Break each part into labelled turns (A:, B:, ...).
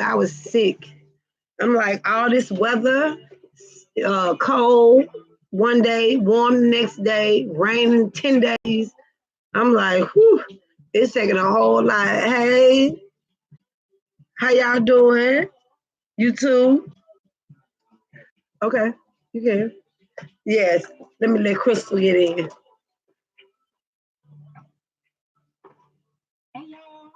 A: I was sick. I'm like, all this weather, cold one day, warm the next day, rain 10 days. I'm like, whew, it's taking a whole lot. Hey, how y'all doing? You too? Okay, you can. Yes, let me let Crystal get in.
B: Hey y'all.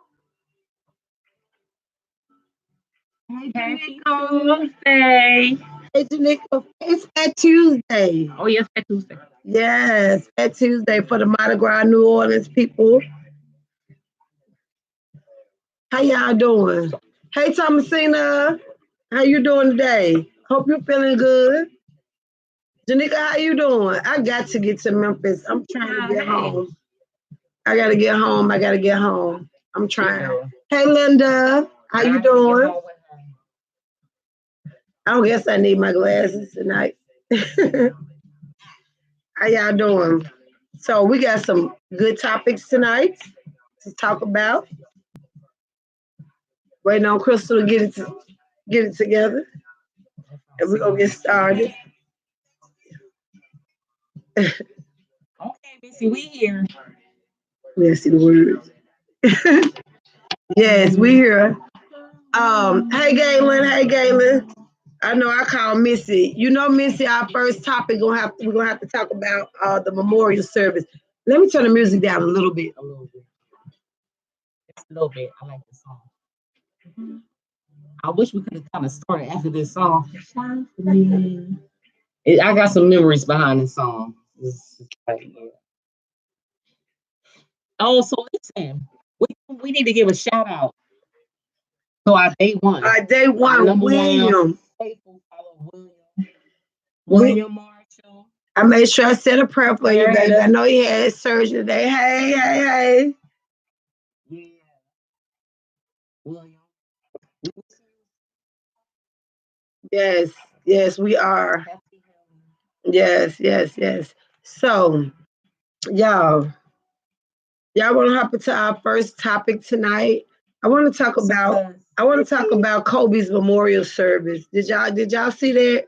A: Hey,
B: Happy
A: Janika.
B: Tuesday.
A: Hey, Janika. It's Fat Tuesday.
B: Oh yes, it's Tuesday.
A: Yes, Fat Tuesday for the Mardi Gras New Orleans people. How y'all doing? Hey, Thomasina. How you doing today? Hope you're feeling good. Janika, how you doing? I got to get to Memphis. I'm trying to get
B: Hey.
A: home. I gotta get home. I gotta get home. I'm trying.
B: Yeah.
A: Hey, Linda. How
B: I
A: you
B: want to get
A: doing?
B: home with her.
A: I don't guess I need my glasses tonight. How y'all doing? So we got some good topics tonight to talk about. Waiting on Crystal to get it together, and we're gonna get started.
B: Okay, Missy, we here.
A: Let's see the words. Yes, we here. Hey Galen, hey Galen. I know I call Missy. You know, Missy, our first topic we're gonna have to talk about the memorial service. Let me turn the music down a little bit.
B: A little bit. Just a little bit. I like this song. I wish we could have kind of started after this song. I got some memories behind this song. Oh, so listen, we need to give a shout out to our day one,
A: Day
B: our
A: one,
B: number one
A: William.
B: faithful follower,
A: We,
B: William Marshall.
A: I made sure I said a prayer for you, baby. I
B: Yeah,
A: know he had surgery today. Hey, hey, hey.
B: yeah, William.
A: Yes, yes, we are. Yes, yes, yes. So, y'all, y'all want to hop into our first topic tonight? I want to talk about. I want to talk about Kobe's memorial service. Did y'all see that?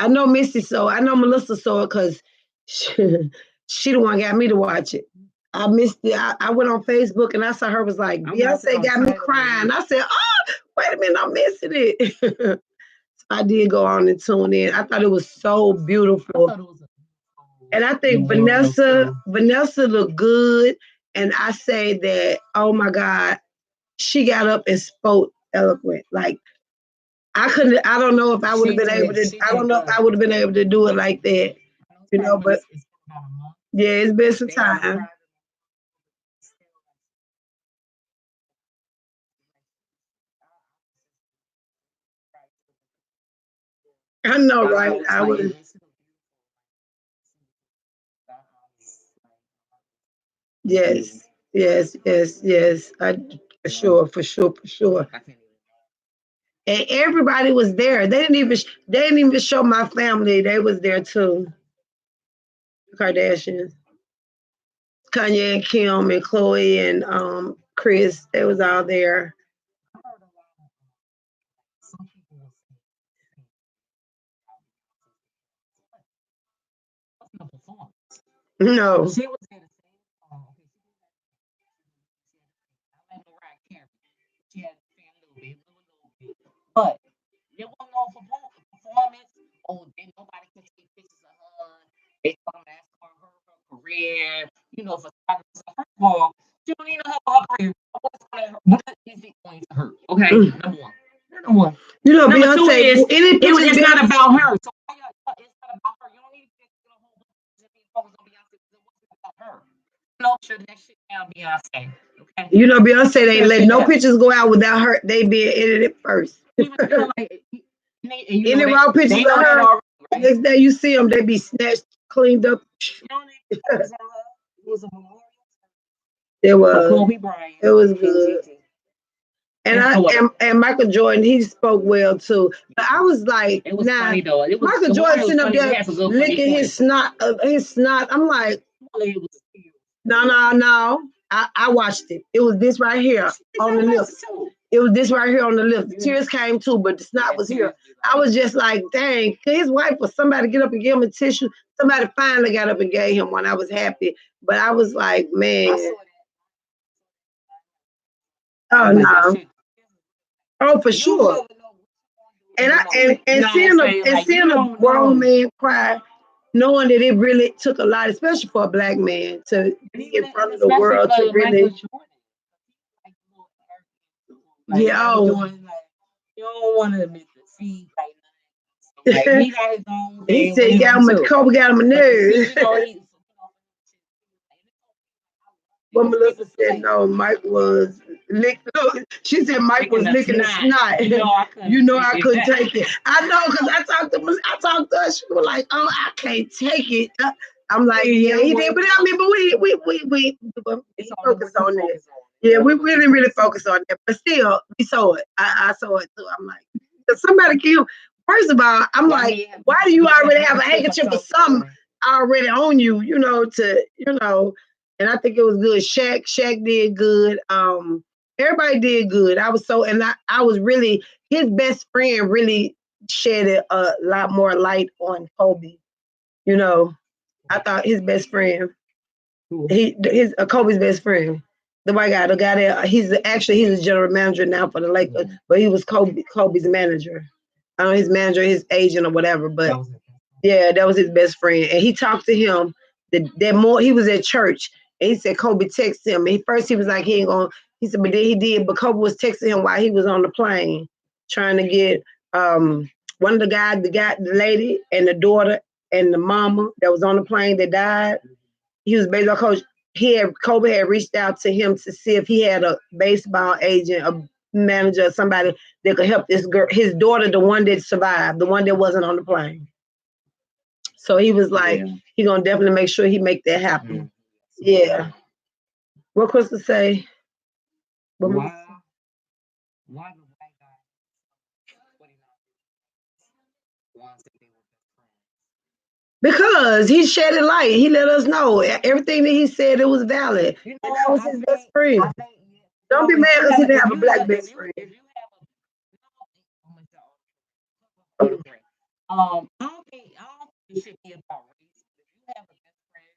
A: I know Missy saw. I know Melissa saw it because she the one got me to watch it. I missed it. I went on Facebook and I saw her was like Beyonce got me crying. I said, "Oh, wait a minute, I'm missing it." I did go on and tune in. I thought it was so beautiful. And I think Vanessa looked good. And I say that, oh my God, she got up and spoke eloquent. Like I don't know if I would have been able to, I don't know if I would have been able to do it like that, but yeah, it's been some time. I know, right? I would. Yes, yes, yes, yes. For sure, for sure, for sure. And everybody was there. They didn't even show my family. They was there too. Kardashians, Kanye and Kim and Chloe and Chris. They was all there. No.
B: She was in the same song. I like Mariah Carey. She had to sing a little bit. But there wasn't no performance. Oh, then nobody can take pictures of her. They talking about her career. First of all, she don't even know her career. What is it going to hurt? Okay, number one. Number one.
A: You know,
B: Number two
A: Beyonce.
B: is it's not
A: Beyonce.
B: about her. So it's not about her. You don't need to get a whole bunch of people focus on Beyonce because it wasn't about her. No, shut that shit down, Beyonce. Okay.
A: You know, Beyonce they ain't let no pictures go out without her. They being edited first. Any raw pictures of her, next day you see them, they be snatched, cleaned up. It was. It was good. And and Michael Jordan, he spoke well too. But I was like, nah, Michael Jordan sitting up there licking his snot, I'm like, no, no, no. I watched it. It was this right here on the lips. It was this right here on the lip. The tears came too, but the snot was here. I was just like, dang, his wife or somebody get up and give him a tissue. Somebody finally got up and gave him one. I was happy. But I was like, man, oh no. Oh, for sure. And seeing a grown man cry, knowing that it really took a lot, especially for a black man, to be in front of the world to really. Yeah, oh.
B: You don't want to admit the see like he got his own
A: He
B: thing
A: said,
B: with
A: "Yeah,
B: him too.
A: Kobe got him a
B: But to see,
A: nerve."
B: he
A: But Melissa said no, Mike was lick. She said Mike was licking the snot. You know I couldn't take it. I know because I talked to her. She was like, "Oh, I can't take it." I'm like, "Yeah, he did," but I mean, but we focus on that. Yeah, we didn't really focus on that, but still, we saw it. I saw it too. I'm like, if somebody killed. First of all, I'm like, why do you already have a handkerchief or something already on you? And I think it was good. Shaq did good. Everybody did good. I was so, and I was really his best friend. Really shed a lot more light on Kobe. You know, I thought his best friend, Kobe's best friend, the white guy, the guy that he's a general manager now for the Lakers, but he was Kobe's manager. I don't know his manager, his agent or whatever, but yeah, that was his best friend, and he talked to him. That more he was at church, and he said Kobe texted him. And first he was like he ain't going. He said, but then he did. But Kobe was texting him while he was on the plane, trying to get one of the lady, and the daughter and the mama that was on the plane that died. He was baseball coach. Kobe had reached out to him to see if he had a baseball agent, a manager, somebody that could help this girl, his daughter, the one that survived, the one that wasn't on the plane. So he was like, he gonna definitely make sure he make that happen. Yeah. What Krystal say?
B: Why the white guy what he not wants to be with his friends?
A: Because he shed a light. He let us know everything that he said it was valid. And that was his best friend. Don't be mad because he didn't have a black best friend.
B: If you have a I don't think it should be about race. If you have a best friend,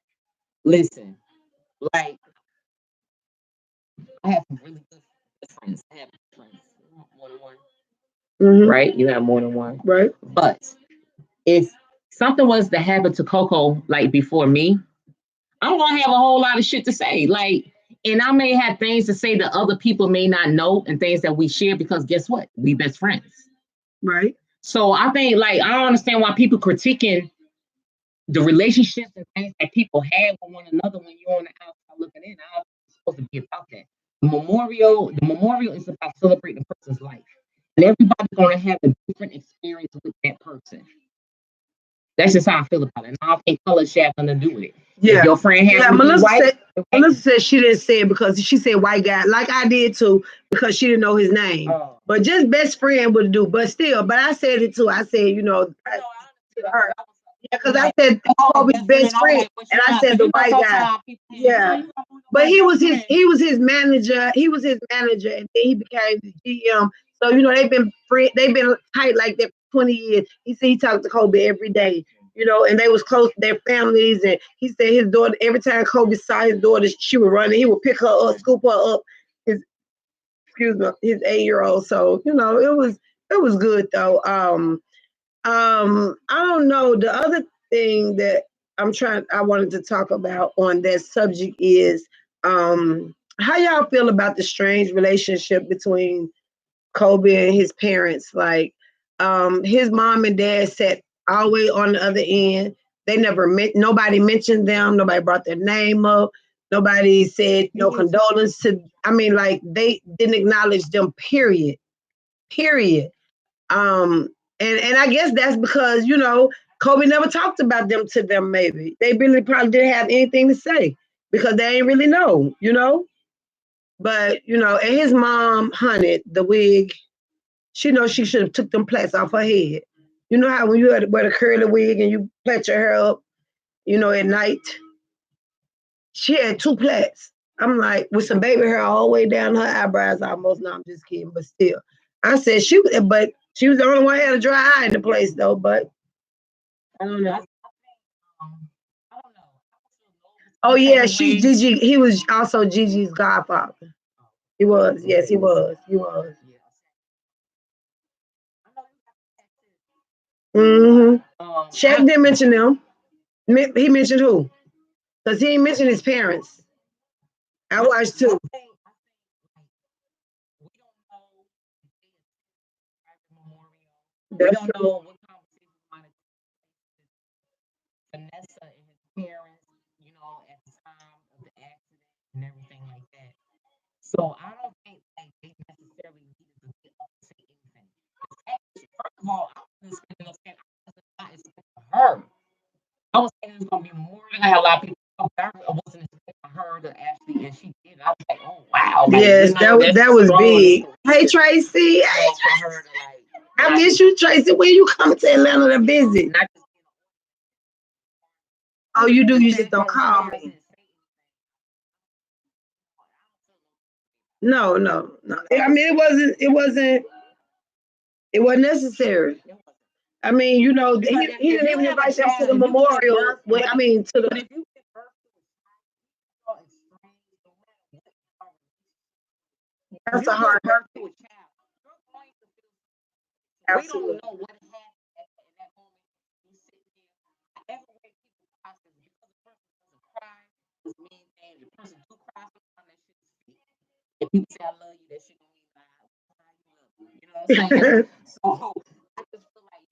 B: listen, like I have some really good friends. I have friends, more than one. Right? You have more than one.
A: Right.
B: But if something was to happen to Coco like before me, I'm gonna have a whole lot of shit to say. Like, and I may have things to say that other people may not know and things that we share because guess what? We best friends.
A: Right.
B: So I think like I don't understand why people critiquing the relationships and things that people have with one another when you're on the outside looking in. I it's supposed to be about that. The memorial is about celebrating a person's life. And everybody's gonna have a different experience with that person. That's just how I feel about it. And I don't think color should have nothing to do with it.
A: Yeah.
B: If your friend has
A: Melissa said she didn't say it because she said white guy, like I did too, because she didn't know his name. But just best friend would do. But still, but I said it too. I said, to her. Yeah, because I said Kobe's best friend, and I said the white guy. Yeah, but he was his manager. He was his manager, and then he became the GM. So they've been tight like that for 20 years. He said he talked to Kobe every day. And they was close to their families. And he said his daughter, every time Kobe saw his daughter, she would run and he would pick her up, scoop her up. His 8-year-old. So it was good though. I don't know. The other thing that I wanted to talk about on that subject is how y'all feel about the strange relationship between Kobe and his parents. Like his mom and dad sat all the way on the other end. They never met. Nobody mentioned them. Nobody brought their name up. Nobody said no condolence to. I mean, like they didn't acknowledge them. Period. Period. Um, and I guess that's because Kobe never talked about them to them. Maybe they really probably didn't have anything to say because they ain't really know. But and his mom, honey, the wig. She knows she should have took them plaits off her head. You know how when you had to wear the curly wig and you plait your hair up, at night. She had two plaits. I'm like, with some baby hair all the way down her eyebrows almost. No, I'm just kidding, but still. I said but she was the only one who had a dry eye in the place though. But I don't know.
B: I don't know. I don't feel no
A: Oh
B: some type
A: yeah,
B: of
A: she's
B: way.
A: Gigi. He was also Gigi's godfather. He was. Yes, he was. He was.
B: Yeah. I know you got tattoo.
A: Mm-hmm. Shaq
B: I
A: didn't mention them. He mentioned who? Because he didn't mention his parents. I watched too.
B: like we don't know if they attended the private memorial. We
A: That's
B: don't
A: true.
B: know what conversation might have taken place with Vanessa and his parents, at the time of the accident and everything like that. So I don't think like they necessarily needed to get up and say anything. First of all, I wasn't expecting no stand. I was not expecting her. I was thinking it was gonna be more than I had a lot of people. I wasn't expecting her to actually, and she did. I was like, oh wow, like
A: Yes,
B: that's
A: that was
B: strong and
A: big. Hey
B: courageous,
A: Tracy. Hey
B: for her
A: Tracy.
B: to
A: I
B: not
A: miss you, Tracy. When you come to Atlanta to visit?
B: not just
A: Oh, you do.
B: the
A: You just
B: fact
A: don't
B: that his
A: call
B: parents
A: me.
B: didn't say
A: No, no, no.
B: anything.
A: I mean, it wasn't necessary.
B: It wasn't.
A: I mean,
B: Because
A: he
B: if
A: didn't
B: you
A: even
B: have a
A: invite them to
B: child,
A: the
B: if you give
A: memorial.
B: birth,
A: I mean, to
B: but
A: the.
B: if you give birth to a child, it's strange no matter what you are. If
A: That's
B: you
A: a
B: give
A: hard.
B: birth to a child, you're going to feel. We don't
A: Absolutely.
B: know what happened in that moment. You sit there. However way people process it, because the person doesn't cry, doesn't mean things. The person do cry sometimes, that shit is fake. If people say I love you, that shit don't mean how you love you. You know what I'm saying? So I just feel like,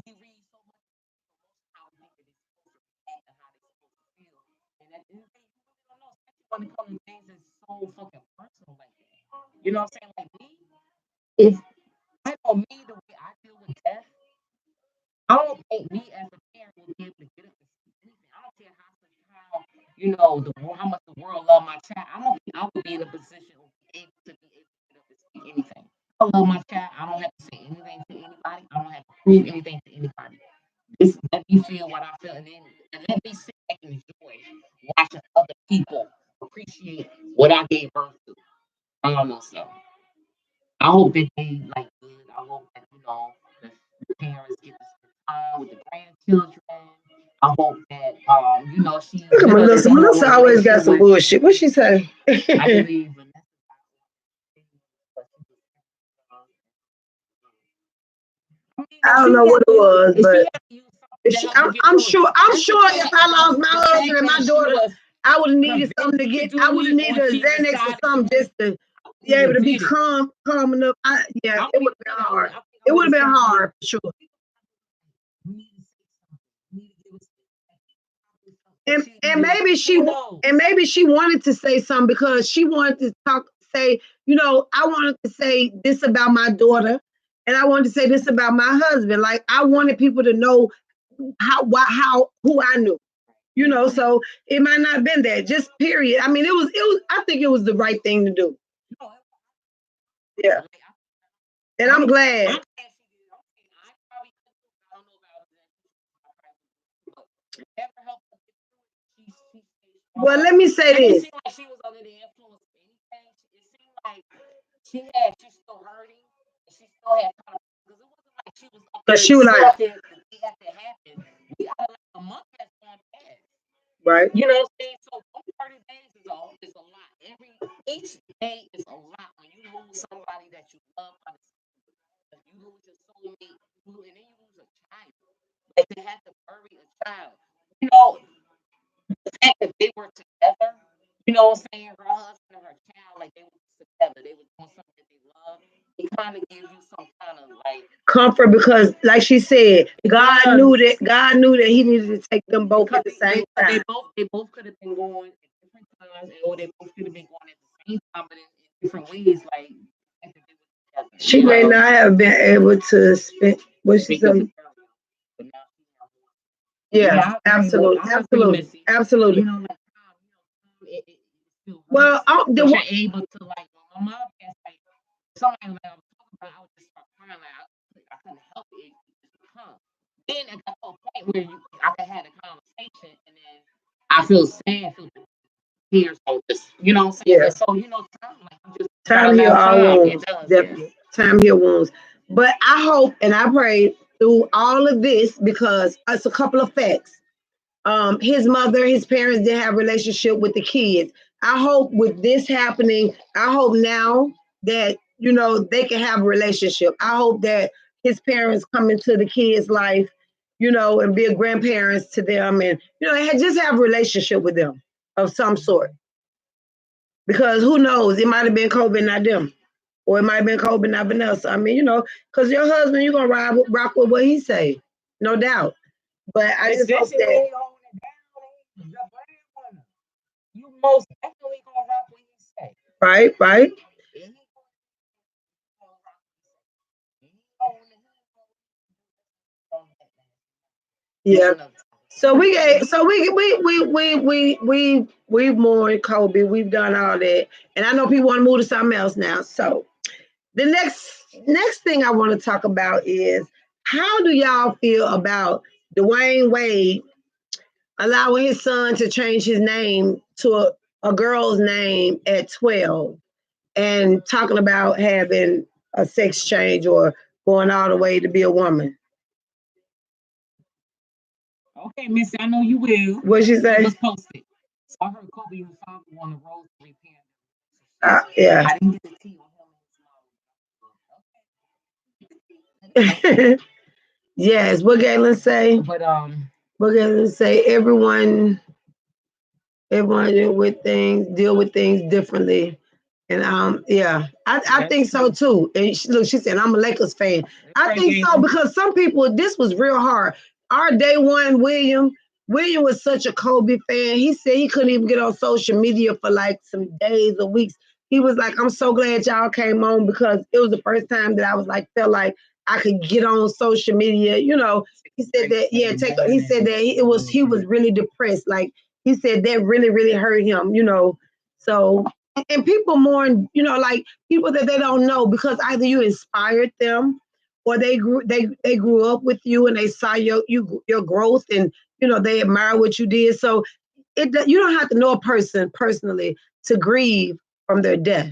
B: we read so much how we think that it's supposed to react and how they're supposed to feel. And at the end of the day, you really don't know, especially when it comes to things that's so fucking personal like that. You know what I'm saying? Like me, if I know me the way I deal with death, I don't think me as a parent will be able to get up and say anything. I don't care how much the world love my child. I don't think I would be in a position or be able to get up and say anything. I love my child. I don't have to say anything to anybody. I don't have to prove anything to anybody. Just let me feel what I feel, and let me sit back and enjoy watching other people appreciate what I gave birth to. I don't know, so I hope that they like good. I hope that the parents get to spend time with the grandchildren. I hope that she
A: Look at
B: with us
A: Melissa.
B: someone with
A: Melissa
B: a
A: always got
B: relationship
A: some
B: with.
A: bullshit. What she say?
B: I believe Vanessa I mean,
A: I don't know what it was,
B: if she
A: but
B: had to use something to help her get
A: I'm
B: through it,
A: sure. I'm
B: just the
A: sure if
B: fact
A: I lost my
B: the
A: husband
B: fact
A: and my
B: that she
A: daughter,
B: was
A: I would have needed something to
B: convinced to
A: get. I
B: do
A: would have
B: it,
A: needed
B: or
A: a
B: she
A: Xanax or
B: decided to
A: something
B: do it,
A: just to
B: I
A: be
B: wouldn't
A: able
B: have
A: to be
B: did it.
A: calm enough. Yeah,
B: I
A: it
B: wouldn't
A: would
B: even
A: have
B: did
A: been
B: it.
A: hard.
B: I think I
A: It
B: would
A: would have
B: have
A: been
B: said like,
A: hard for sure.
B: we need to say something. We need to give us and
A: And
B: she
A: and maybe she
B: who
A: and
B: knows?
A: maybe she wanted to say something because she wanted to say, I wanted to say this about my daughter, and I wanted to say this about my husband. Like I wanted people to know how who I knew. So it might not have been that. Just period. I mean, it was. I think it was the right thing to do.
B: No,
A: Yeah,
B: like
A: and
B: I'm
A: I'm glad.
B: glad she did. I probably couldn't do it. I don't know about that. But whatever helped her get through it, she stayed
A: Well,
B: strong.
A: let me say
B: It didn't
A: this.
B: seem like she was under the influence of anything. It seemed like she's still hurting, and she still had kind of because it wasn't like she was up
A: Cause
B: there
A: she was like,
B: accepting the day after it happened. We got like a month has gone past.
A: right.
B: You know what I'm saying? So 30 days is a lot. Each day is a lot when you lose somebody that you love. You lose your soulmate, and then you lose a child. Like to have to bury a child. You know, the fact that they were together, what I'm saying, her husband and her child, like they were together, they were doing something that they love. It kind of gives you some kind of like
A: Comfort because, like she said,
B: it
A: God
B: does
A: knew that God knew that He needed to take them both
B: because
A: at the same time.
B: they both could have been going at different times, or they both could have been going at the same time, but in different ways. Like and they were together,
A: She may not have been able to spend what she
B: because
A: said.
B: of burial. But now she's not.
A: Yeah,
B: Yeah, I agree.
A: absolutely,
B: I agree,
A: absolutely,
B: Missy.
A: absolutely.
B: Like it still
A: Well,
B: hurts, but you're able to like. When my mom passed, like somebody like I was talking about, I would just start crying. Like I couldn't help it. It just would come. Then it got to a point where I could have a conversation, and then I feel sad, feel the tears, so just You know what I'm saying?
A: Yeah.
B: And so, time, like you just gotta
A: Time heal
B: allow
A: all
B: time. It
A: wounds.
B: does, yes.
A: Definitely. Time heal wounds. But I hope and I pray through all of this because it's a couple of facts. His mother, his parents didn't have a relationship with the kids. I hope with this happening, I hope now that they can have a relationship. I hope that his parents come into the kids' life, and be a grandparents to them, and just have a relationship with them of some sort. Because who knows, it might have been COVID, not them, or it might have been COVID, not Vanessa. I mean, because your husband, you're gonna rock with what he say, no doubt. But I just hope
B: Especially when
A: that
B: he on it down, the breadwinner. You most definitely gonna rock what he say.
A: right, right.
B: And he gonna rock what he say. And he on that man. That's
A: Yeah.
B: another topic.
A: So we mourned Kobe. We've done all that, and I know people want to move to something else now. So the next thing I want to talk about is how do y'all feel about Dwayne Wade allowing his son to change his name to a girl's name at 12 and talking about having a sex change or going all the way to be a woman?
B: Okay, Missy, I know you will.
A: What she
B: Keep
A: say?
B: us posted. So I heard Kobe and Fonda won a rose to repent.
A: Yeah.
B: I didn't get the tea on him and his mom. Okay.
A: Yes. What Galen say?
B: But
A: What Galen say? Everyone deal with things differently. And yeah, I
B: that's
A: think so
B: true.
A: too. And look, she said I'm a Lakers fan.
B: That's
A: I
B: right,
A: think so
B: Galen.
A: because some people this was real hard. Our day one William was such a Kobe fan. He said he couldn't even get on social media for like some days or weeks. He was like, I'm so glad y'all came on because it was the first time that I was like felt like I could get on social media. He said that he said that he was really depressed. Like he said that really, really hurt him. So and people mourn, like people that they don't know because either you inspired them or they grew up with you and they saw your growth and they admire what you did. So you don't have to know a person personally to grieve from their death.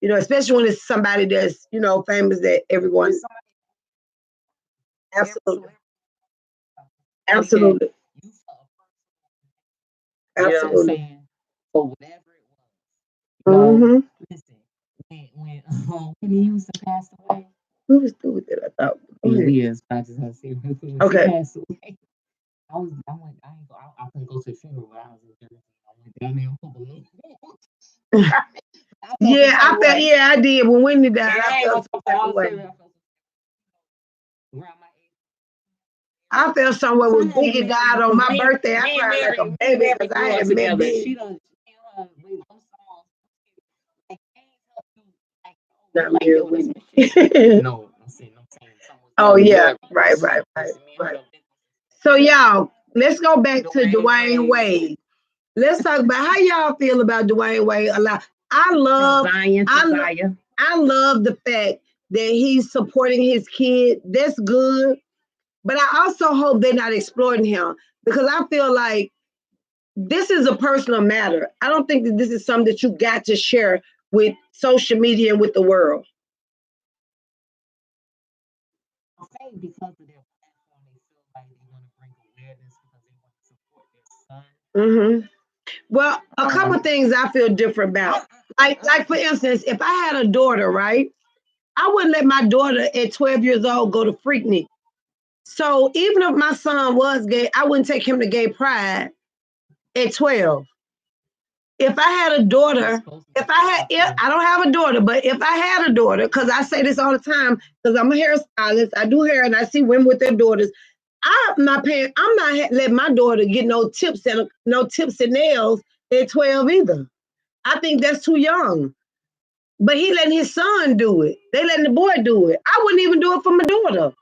A: Especially when it's somebody that's famous that everyone. Absolutely, absolutely,
B: You know what I'm
A: absolutely.
B: saying? For whatever it was.
A: Mm-hmm.
B: Listen, when Whitney Houston passed away,
A: Who was through with it? I thought. Go ahead.
B: we is I just have to say real quick when she
A: Okay.
B: passed away. I went I couldn't go to the funeral but I was in Jersey. I went down there and put balloons. I felt some
A: Yeah,
B: type
A: I
B: of
A: felt.
B: way.
A: Yeah, I did. When Wendy
B: And
A: died, I
B: I ain't
A: felt
B: gonna
A: some
B: talk to
A: type
B: all
A: of
B: the
A: way.
B: serious. I felt around my age.
A: I felt somewhere
B: So I
A: when
B: had to
A: Biggie
B: miss it
A: died on
B: because
A: my birthday. I
B: me and
A: cried like a
B: Mary,
A: baby because I
B: grew up
A: had met
B: together.
A: Biggie.
B: She and we them songs like things help you like oh you
A: Not
B: like
A: Mary
B: yo this
A: Whitney.
B: my shit. No, I'm saying some was
A: Oh yeah,
B: majority.
A: right,
B: This
A: right,
B: shit.
A: right,
B: Listen, me and her
A: right.
B: done been
A: So y'all, let's go back to
B: Dwayne
A: Dwayne
B: Wade.
A: Wade. Let's talk about how y'all feel about Dwayne Wade. A lot. I
B: From
A: love,
B: Zion to
A: I, lo-
B: Zion.
A: I love the fact that he's supporting his kid. That's good. But I also hope they're not exploiting him because I feel like this is a personal matter. I don't think that this is something that you got to share with social media and with the world.
B: I think because of their platform, they feel like they want to bring awareness because they want to support their son.
A: Hmm. Well, a couple of
B: Um,
A: things I feel different about. Like for instance, if I had a daughter, right, I wouldn't let my daughter at 12 years old go to Freaknik. So even if my son was gay, I wouldn't take him to gay pride at 12. If I had a daughter, if I don't have a daughter, but if I had a daughter, because I say this all the time, because I'm a hairstylist, I do hair and I see women with their daughters. I'm not letting my daughter get no tips and nails at 12 either. I think that's too young. But he letting his son do it. They letting the boy do it. I wouldn't even do it for my daughter.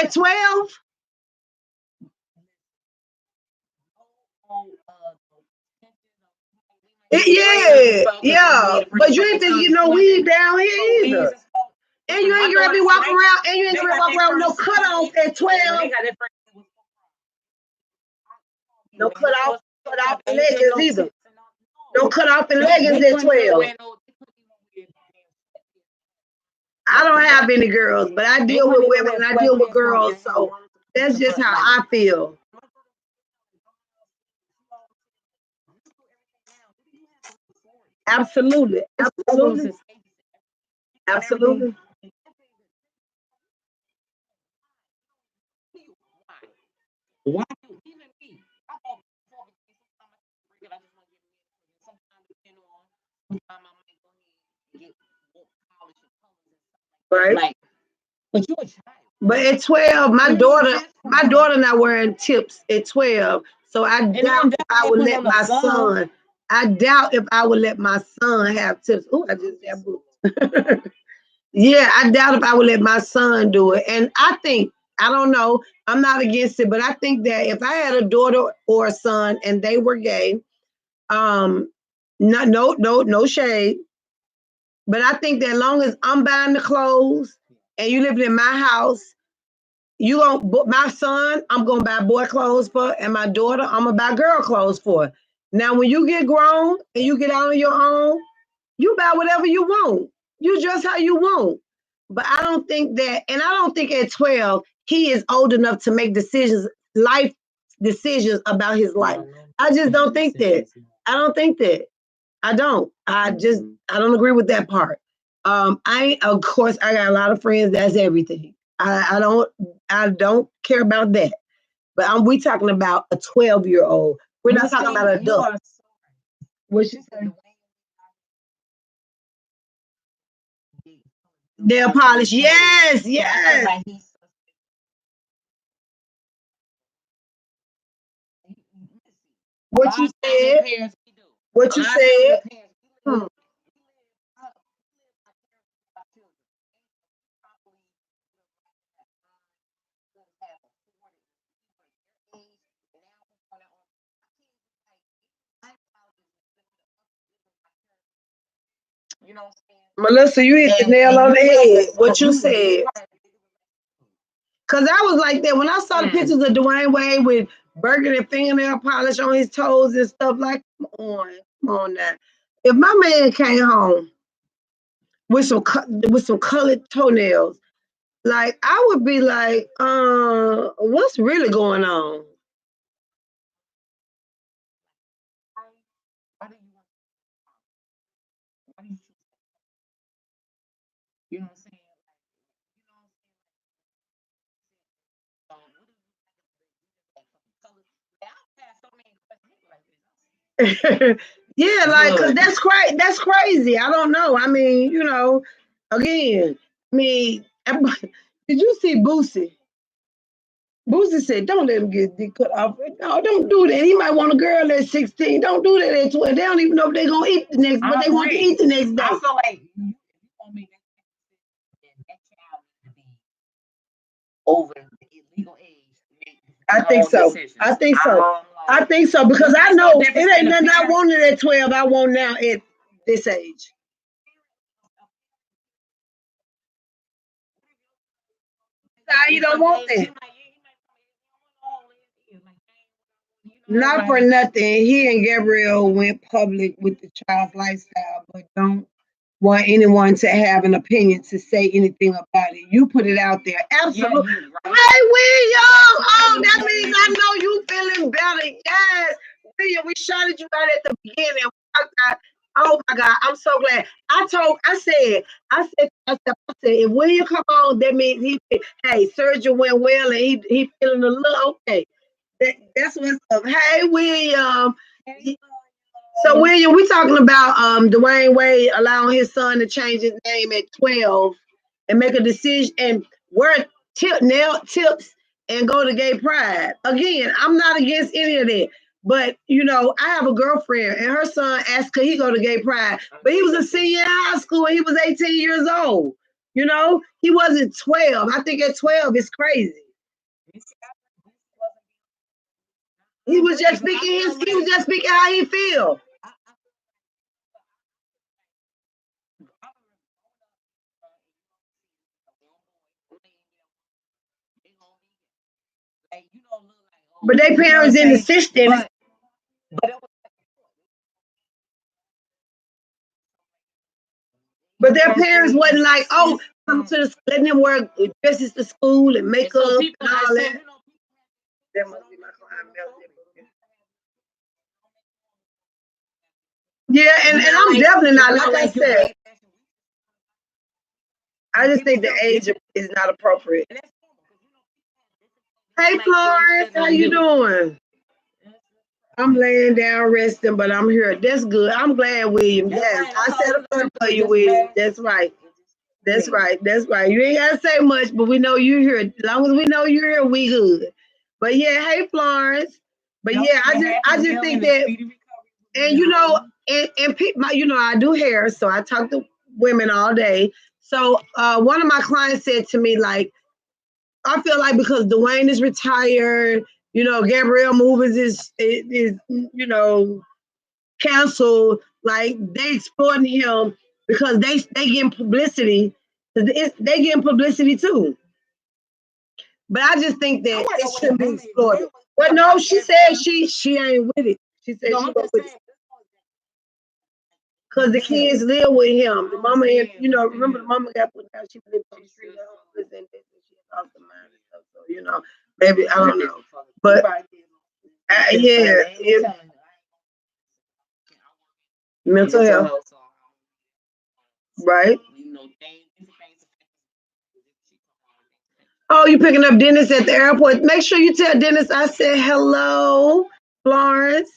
A: At 12, yeah. But you ain't finna get no weed down here either. And you ain't gonna be walking around, and you ain't gonna walk around with no cutoff at 12. No cutoff, cutoff the legends either. No cut off and leggings
B: They
A: at
B: couldn't even
A: 12.
B: wear no. They couldn't even
A: I
B: wear
A: don't have
B: sweatpants.
A: any girls, but I
B: They
A: deal with
B: couldn't even
A: women
B: wear
A: and I deal with
B: sweatpants no
A: girls,
B: more.
A: so that's
B: To
A: just
B: put
A: how
B: like
A: I feel. Absolutely.
B: it's levels
A: Absolutely.
B: and stages and everything.
A: Absolutely.
B: Why you even me? I go before sometimes I bring it. I just want to get it. Sometimes depending on. Sometimes I might go ahead and get more polish and colors and stuff like that.
A: Right.
B: Like, but you a child.
A: But at 12,
B: You know what I'm saying?
A: my daughter not wearing tips at 12. So I
B: And then
A: doubt if
B: that's
A: I
B: they
A: would
B: put
A: let
B: on the
A: my
B: son.
A: son. I doubt if I would let my son have tips. Oh, I just got booked. Yeah, I doubt if I would let my son do it. And I think, I don't know, I'm not against it, but I think that if I had a daughter or a son and they were gay, um, no shade, but I think that as long as I'm buying the clothes and you living in my house, you gon' my son, I'm gonna buy boy clothes for, and my daughter, I'm gonna buy girl clothes for. Now, when you get grown and you get out on your own, you buy whatever you want. You dress how you want. But I don't think that, and I don't think at 12 he is old enough to make life decisions about his life. I just don't think that. I don't think that. I don't. I don't agree with that part. Of course I got a lot of friends that's everything. I don't care about that. But we talking about a 12-year old. We're
B: You
A: not talking
B: see,
A: about an
B: you
A: adult.
B: are so
A: What she
B: right.
A: say? Nail polish. Yes,
B: So I feel
A: yes.
B: like he's a
A: What
B: lot
A: you
B: of
A: said.
B: parents we do.
A: What
B: A
A: you
B: lot of times
A: said.
B: with parents,
A: Hmm.
B: our children probably have afforded their age, and now we're going on. You know what I'm
A: Melissa, you hit the
B: saying?
A: nail on
B: And
A: the
B: you make
A: head. What you
B: you
A: said.
B: right.
A: Cause I was like that when I saw the pictures of Dwayne Wade with burgundy fingernail polish on his toes and stuff. Like, come on now. If my man came home with some colored toenails, like I would be like, what's really going on?
B: Why do you want? Why do you choose? You know what I'm saying? You know what I'm saying? What do you like from color? Yeah, I've had so many questions like
A: Yeah,
B: this.
A: like, cause
B: Good.
A: that's crazy. I don't know. I mean, again, I mean, did you see Boosie? Boosie said, "Don't let him get dick cut off. No, don't do that. He might want a girl at 16. Don't do that at 12. They don't even know if they're gonna eat the next, but
B: I
A: they want to
B: agree.
A: eat the next
B: I
A: day."
B: feel like if you want me that child needs to be over the legal age to make
A: I think
B: grown
A: so. I
B: decisions.
A: think so. I
B: Like,
A: think so because
B: because
A: I
B: it's no
A: know
B: difference
A: it
B: in
A: ain't
B: the
A: nothing I
B: parent.
A: wanted at 12. I want now at this age. Nah, you
B: It's
A: don't
B: like
A: want
B: he
A: that.
B: might, he might come in, he don't want all this. Like,
A: Not for
B: like
A: nothing. He and Gabrielle went public with the child's lifestyle, but don't want anyone to have an opinion to say anything about it. You put it out there.
B: yeah,
A: Absolutely.
B: you right.
A: Hey, William. Oh, that means I
B: Absolutely.
A: know you feeling better. Yes. William, we shouted you out at the beginning. Oh my God, I'm so glad. I said, if William come on, that means hey, surgery went well and he feeling a little okay. That's what's up. Hey, William. So, William, we talking about Dwayne Wade allowing his son to change his name at 12 and make a decision and wear nail tips and go to gay pride. Again, I'm not against any of that. But I have a girlfriend and her son asked could he go to gay pride, but he was a senior in high school and he was 18 years old. He wasn't 12. I think at 12 it's crazy. He was just speaking how he feel.
B: Like, you don't look like
A: But
B: oh,
A: they
B: you know what I'm
A: parents in the
B: saying?
A: system.
B: But it was
A: But their parents wasn't like, oh, come to the, letting them wear dresses to school and makeup and all that. That must be my client. Yeah, and I'm definitely not, like I said, I just think the age is not appropriate. Hey Florence, how you doing? I'm laying down resting, but I'm here. That's good. I'm glad, William. Yes, I said a prayer for you, William. That's right. That's right. That's right. You ain't gotta say much, but we know you're here. As long as we know you're here, we good. But yeah, hey Florence. But yeah, I just think that, and and people, I do hair, so I talk to women all day. So one of my clients said to me, like, I feel like because Dwayne is retired, Gabrielle Movers is canceled. Like they exploiting him because they getting publicity. They getting publicity too. But I just think that it shouldn't be exploited. But no, she said she ain't with it. She said she was with it because the kids live with him. The mama, remember the mama got put out. She lived on the street of homeless and she lost her mind and stuff. So maybe I don't know. But yeah, mental health, right? Oh, you picking up Dennis at the airport? Make sure you tell Dennis I said hello, Florence.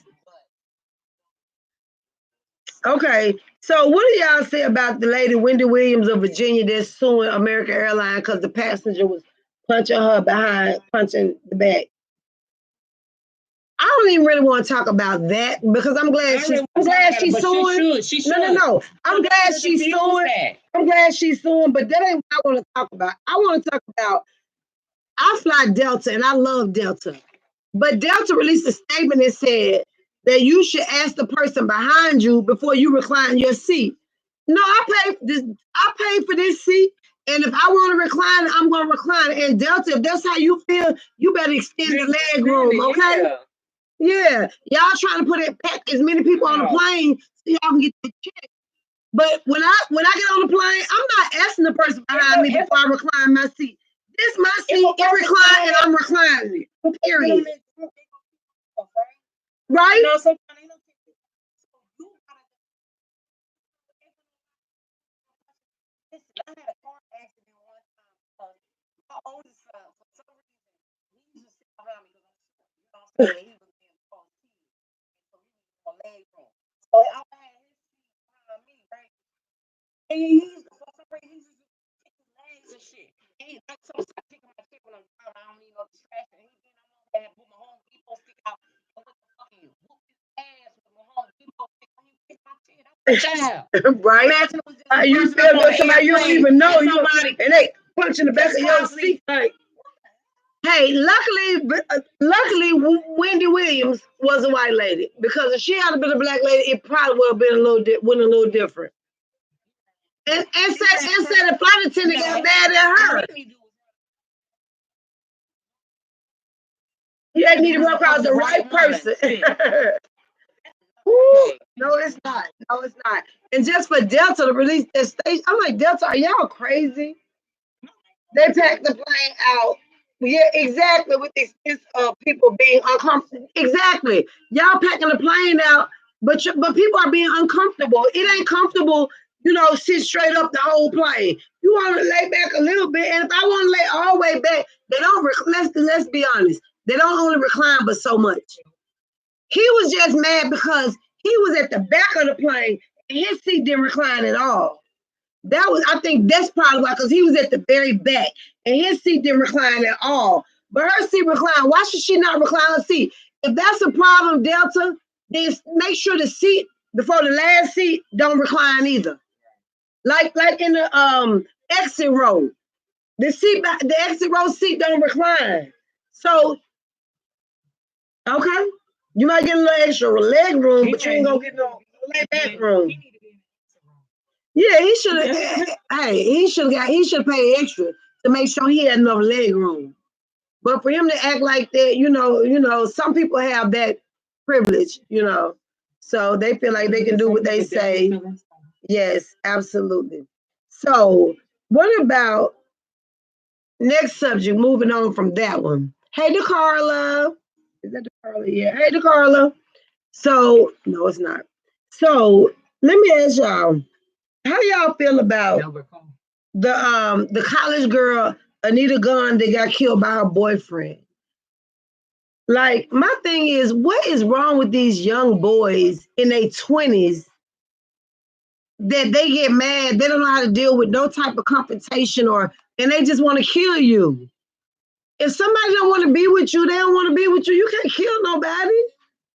A: Okay. So what do y'all say about the lady Wendy Williams of Virginia that's suing American Airlines because the passenger was punching her behind, punching the back? I don't even really want to talk about that because I'm glad she's suing. No. I'm glad she's suing, but that ain't what I want to talk about. I want to talk about I fly Delta and I love Delta. But Delta released a statement that said that you should ask the person behind you before you recline your seat. No, I paid for this seat. And if I want to recline it, I'm gonna recline it. And Delta, if that's how you feel, you better extend the leg room, okay? Yeah. Y'all trying to pack as many people on the plane so y'all can get the check. But when I get on the plane, I'm not asking the person behind me before I recline my seat. This my seat, it recline, and I'm reclining it. Period. Right? Right? How you feel about somebody you don't even know, and they punching the back of your seat. Like, hey, luckily, Wendy Williams was a white lady because if she had been a black lady, it probably would have been a little different. And said the flight attendant got mad at her. You had need to work out the right person. No, it's not. No, it's not. And just for Delta to release their station, I'm like, Delta, are y'all crazy? They packed the plane out. Yeah, exactly. With the expense of people being uncomfortable. Exactly. Y'all packing the plane out, but people are being uncomfortable. It ain't comfortable, sit straight up the whole plane. You want to lay back a little bit, and if I want to lay all the way back, they don't. Let's be honest. They don't only recline but so much. He was just mad because he was at the back of the plane and his seat didn't recline at all. I think that's probably why, because he was at the very back and his seat didn't recline at all. But her seat reclined. Why should she not recline her seat? If that's a problem, Delta, then make sure the seat before the last seat don't recline either. Like in the exit row, the exit row seat don't recline. So okay, you might get a little extra leg room, but you ain't gonna get no leg back room. Yeah, he should have. Hey, he should pay extra to make sure he had enough leg room. But for him to act like that, some people have that privilege, so they feel like they can do what they say. Yes, absolutely. So, what about next subject? Moving on from that one. Hey, DeCarla. Is that DeCarla? Yeah. Hey, DeCarla. So, no, it's not. So, let me ask y'all, how y'all feel about the college girl Anita Gunn that got killed by her boyfriend? Like, my thing is, what is wrong with these young boys in their 20s that they get mad, they don't know how to deal with no type of confrontation or and they just want to kill you. If somebody don't want to be with you, they don't want to be with you. You can't kill nobody.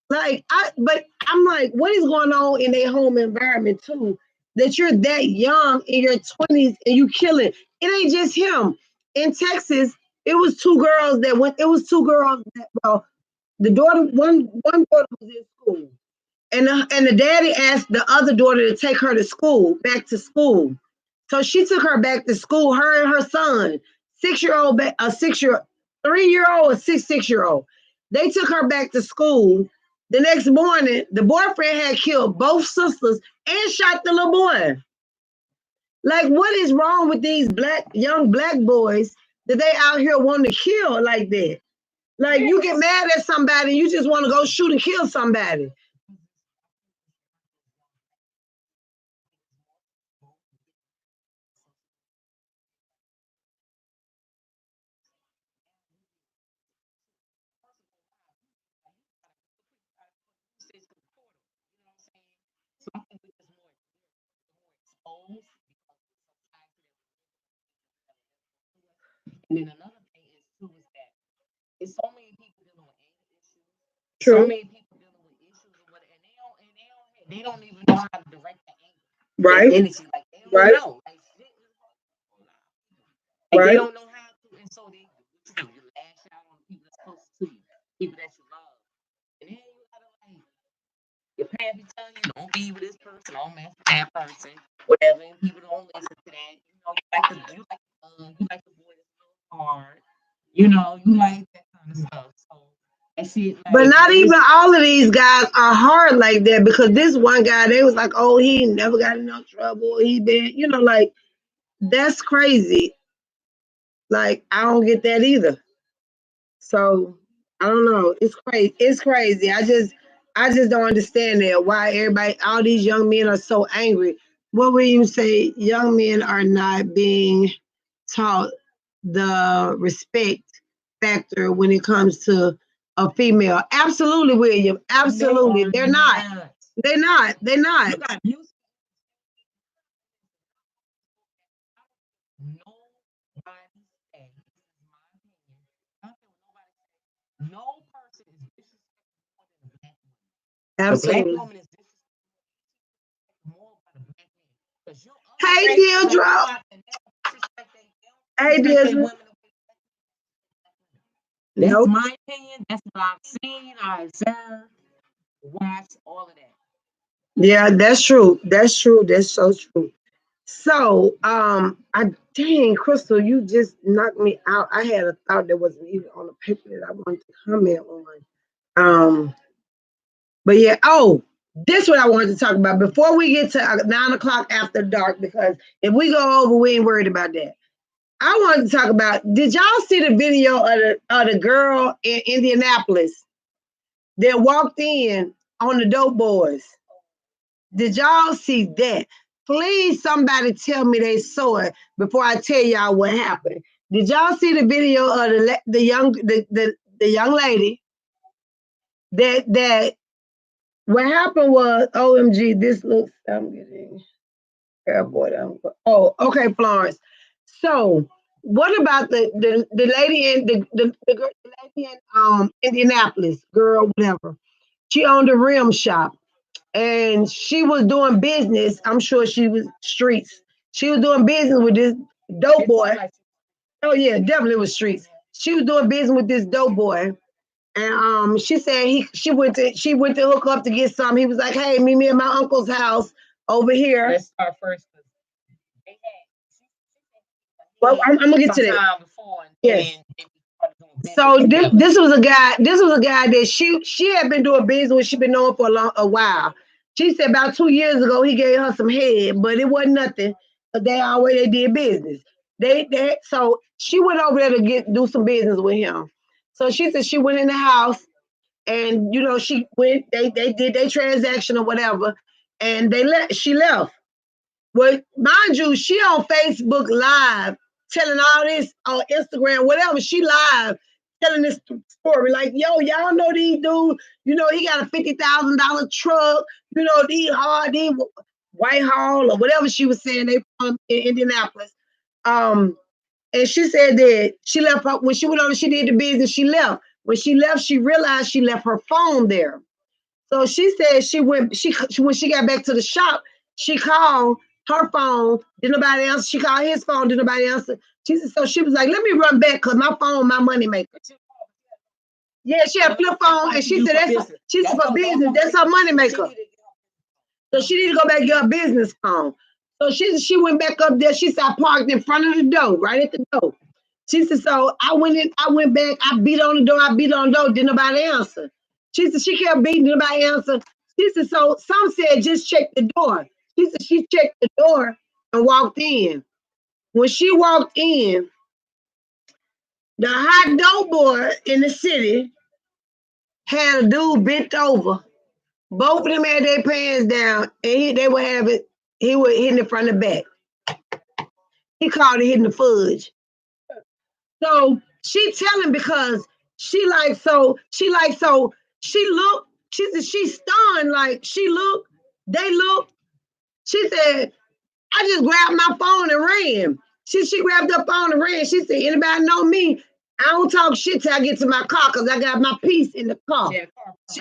A: But I'm like, what is going on in their home environment too? That you're that young in your 20s and you killing. It ain't just him. In Texas, it was two girls that went. It was two girls that well, the daughter one daughter was in school, and the daddy asked the other daughter to take her to school, back to school. So she took her back to school, her and her son, 6 year old, a 6 year, 3 year old, a 6 year old. They took her back to school. The next morning, the boyfriend had killed both sisters and shot the little boy. Like, what is wrong with these young black boys that they out here wanting to kill like that? Like, you get mad at somebody, you just want to go shoot and kill somebody.
B: So I think we're just more exposed and then another thing is too is that it's so many people dealing with anger issues. So
A: True.
B: many people dealing with issues or whatever, and they don't even know how to direct the anger, their
A: Right.
B: energy. Like they don't
A: Right.
B: know. Like shit is like they
A: Right.
B: don't know how to, and so they you lash out on the people that's close to you, people that you love, and then you gotta like your parents be telling you don't be with this person, don't mess with that person, whatever, and people don't listen to that. You like the boy that's so hard, you like that kind of stuff. So that shit
A: But
B: like
A: not
B: it's
A: even all of these guys are hard like that because this one guy, they was like, oh, he never got in no trouble. He been, like that's crazy. Like, I don't get that either. So I don't know. It's crazy. It's crazy. I just don't understand that why everybody, all these young men are so angry. What would you say? Young men are not being taught the respect factor when it comes to a female. Absolutely, William. Absolutely, they're not. They're not. They're not.
B: you got music. Nobody say, this is my opinion. I don't care what nobody say. No person is disrespected more than a black woman. The black
A: Absolutely.
B: woman is disrespected more by the black man. Because you other
A: Hey,
B: races don't
A: Deirdre.
B: go out and they don't disrespect they
A: Hey, Deirdre.
B: women. That's
A: Nope.
B: my opinion. That's what I've seen, I observed, watched, all of that.
A: Yeah, that's true. That's true. That's so true. So, I dang, Crystal, you just knocked me out. I had a thought that wasn't even on the paper that I wanted to comment on. But yeah, oh, this is what I wanted to talk about before we get to 9 o'clock after dark, because if we go over, we ain't worried about that. I wanted to talk about, did y'all see the video of the girl in Indianapolis that walked in on the dope boys? Did y'all see that? Please, somebody tell me they saw it before I tell y'all what happened. Did y'all see the video of the young lady that what happened was, OMG, this looks, I'm getting airport. Oh, okay, Florence. So, what about the lady in the lady in Indianapolis, girl, whatever? She owned a rim shop and she was doing business. I'm sure she was streets. She was doing business with this dope boy. Oh yeah, definitely was streets. She was doing business with this dope boy. And she said she went to hook up to get some. He was like, hey, meet me at my uncle's house over here.
B: Let's start first. They
A: Well, I'm gonna get to that.
B: sometime before, and
A: Yes.
B: then we started doing
A: So
B: business
A: this,
B: together.
A: this was a guy. This was a guy that she had been doing business with. She been knowing for a while. She said about 2 years ago he gave her some head, but it wasn't nothing. they did business. So she went over there to do some business with him. So she said she went in the house and she went. They did their transaction or whatever, and she left. Well, mind you, she on Facebook Live telling all this on Instagram, whatever. She live telling this story. Like, yo, y'all know these dudes. He got a $50,000 truck. These Whitehall or whatever she was saying. They from in Indianapolis. And she said that she left when she went over. She did the business. She left. When she left, she realized she left her phone there. So she said she went. When she got back to the shop, she called her phone. Did nobody else? She called his phone. Did nobody else? She said, so she was like, "Let me run back because my phone, my money maker." Yeah, she had a flip phone, and she said she's for business. That's her money maker. So she need to go back and get her business phone. So she went back up there. She said I parked in front of the door, right at the door. She said, so I went back, I beat on the door, did nobody answer. She said she kept beating, nobody answer. She said, so some said just check the door. She said she checked the door and walked in. When she walked in, the hot dough boy in the city had a dude bent over. Both of them had their pants down, and they would have it. He was hitting it from the back. He called it hitting the fudge. So she telling because she looked, she said she stunned, like she looked, they looked. She said, I just grabbed my phone and ran. She grabbed her phone and ran. She said, anybody know me? I don't talk shit till I get to my car because I got my piece in the car.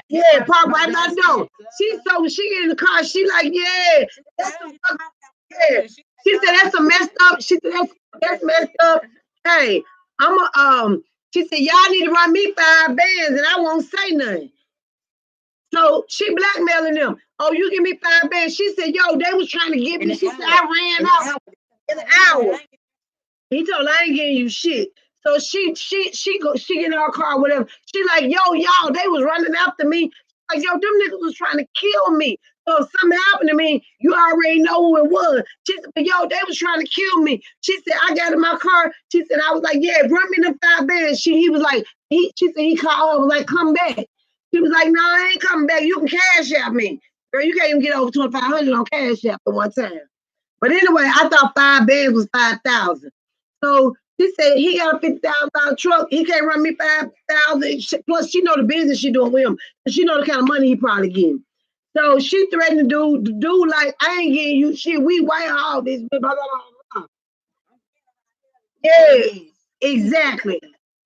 A: Yeah, park right by the door. When she get in the car, she like, yeah, that's the fuck. Yeah. She said that's a messed up. She said that's messed up. Hey, I'm a she said, y'all need to run me 5 bands and I won't say nothing. So she blackmailing them. Oh, you give me 5 bands. She said, yo, they was trying to get me. She said, I ran out in an hour. He told her, I ain't getting you shit. So she get in her car, whatever. She like, yo, y'all, they was running after me. Like, yo, them niggas was trying to kill me. So if something happened to me, you already know who it was. She said, but yo, they was trying to kill me. She said, I got in my car. She said, I was like, yeah, run me them 5 bands. He was like, she said he called her, was like, come back. She was like, no, I ain't coming back. You can cash out me. Girl, you can't even get over 2,500 on cash out at one time. But anyway, I thought 5 bands was 5,000. So she said he got a $50,000 truck. He can't run me 5,000. Plus, she know the business she doing with him. She know the kind of money he probably getting. So she threatened to do like, I ain't getting you shit. We white all this. Blah, blah, blah. Yeah, exactly.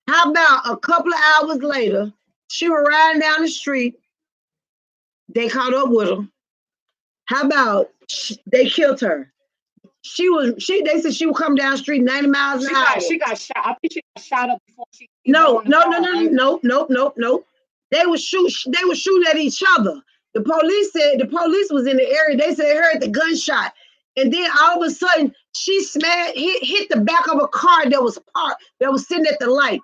A: How about a couple of hours later, she was riding down the street. They caught up with her. How about they killed her? They said she would come down the street 90 miles an hour.
B: She got shot. I think she got shot up before she.
A: No. Nope. They were shooting at each other. The police said the police was in the area. They said they heard the gunshot. And then all of a sudden she hit the back of a car that was parked, that was sitting at the light.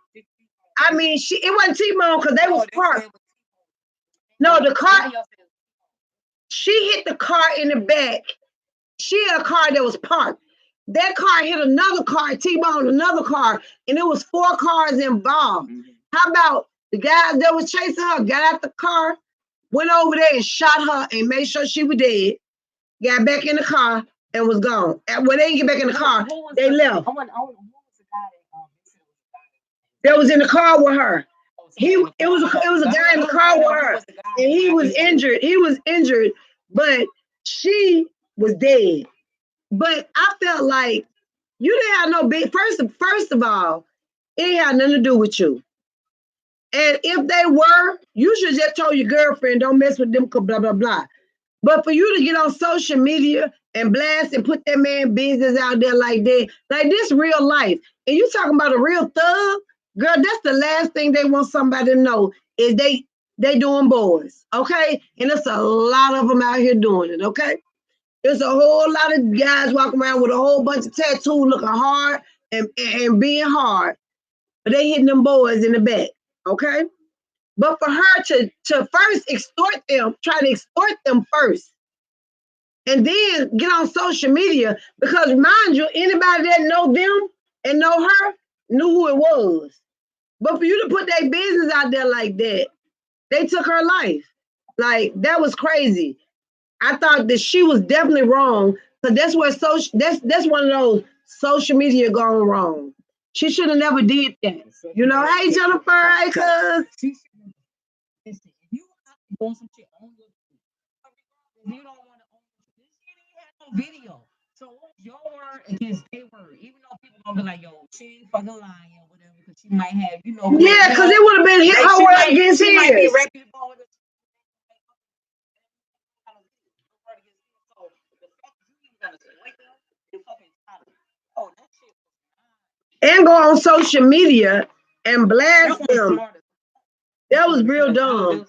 A: I mean, it wasn't T-Bone because they was parked. No, the car. She hit the car in the back. She had a car that was parked. That car hit another car, T-boned another car, and it was 4 cars involved. Mm-hmm. How about the guys that was chasing her got out the car, went over there and shot her and made sure she was dead, got back in the car and was gone. And when they didn't get back in the car, they left. That was in the car with her. It was a guy in the car with her, and he was injured. He was injured, but she was dead. But I felt like you didn't have no big. First of all, it ain't had nothing to do with you. And if they were, you should just told your girlfriend, don't mess with them, blah blah blah. But for you to get on social media and blast and put that man business out there like that, like this real life, and you talking about a real thug, girl, that's the last thing they want somebody to know is they doing boys, okay? And there's a lot of them out here doing it, okay? There's a whole lot of guys walking around with a whole bunch of tattoos looking hard and being hard, but they hitting them boys in the back, okay? But for her to first extort them, try to extort them first, and then get on social media because mind you, anybody that know them and know her knew who it was. But for you to put their business out there like that, they took her life. Like that was crazy. I thought that she was definitely wrong because that's where social that's one of those social media gone wrong. She should have never did that. You know, hey Jennifer, hey cuz.
B: She should listen. If you out there doing some shit on your if you don't want to own this shit ain't had no video. So what's your word against their word? Even though people gonna be like, yo, she ain't fucking lying or whatever, because she might have,
A: Yeah, because it would have been
B: like
A: her word against
B: she might be
A: his.
B: reputable with it. So the fact that you even gotta wake up and fucking try to, oh, that shit
A: And go on social media and
B: that
A: blast
B: was
A: them.
B: smart.
A: That was real dumb.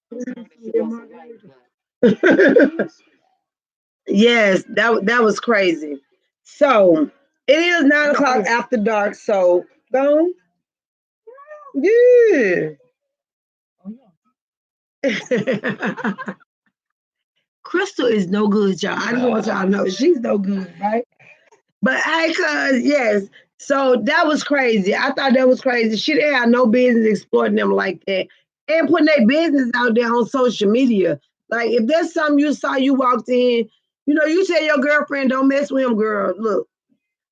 B: Smart that she lost her life,
A: Yes, that was crazy. So it is 9 o'clock after dark. So go. Yeah.
B: oh yeah.
A: Krystal is no good, y'all. I just want y'all to know she's no good, right? But hey, cuz, yes. So that was crazy. I thought that was crazy. She didn't have no business exploiting them like that and putting their business out there on social media. Like, if there's something you saw, you walked in, you tell your girlfriend, don't mess with him, girl. Look,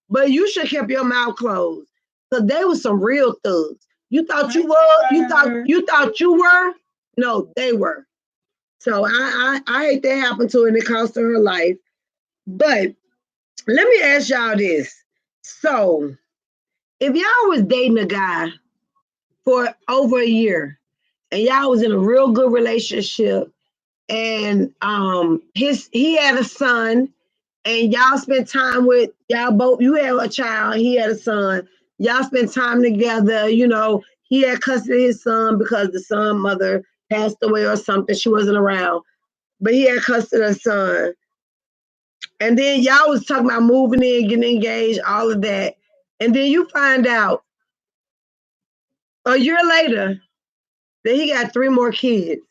A: but you should keep your mouth closed because they were some real thugs. You thought you were, you thought you were. No, they were. So I hate that happened to her and it cost her her life. But let me ask y'all this. So if y'all was dating a guy for over a year and y'all was in a real good relationship and he had a son and y'all spent time with y'all both, you had a child, he had a son, y'all spent time together, he had custody of his son because the son mother passed away or something, she wasn't around, but he had custody of the son. And then y'all was talking about moving in, getting engaged, all of that. And then you find out a year later that he got 3 more kids.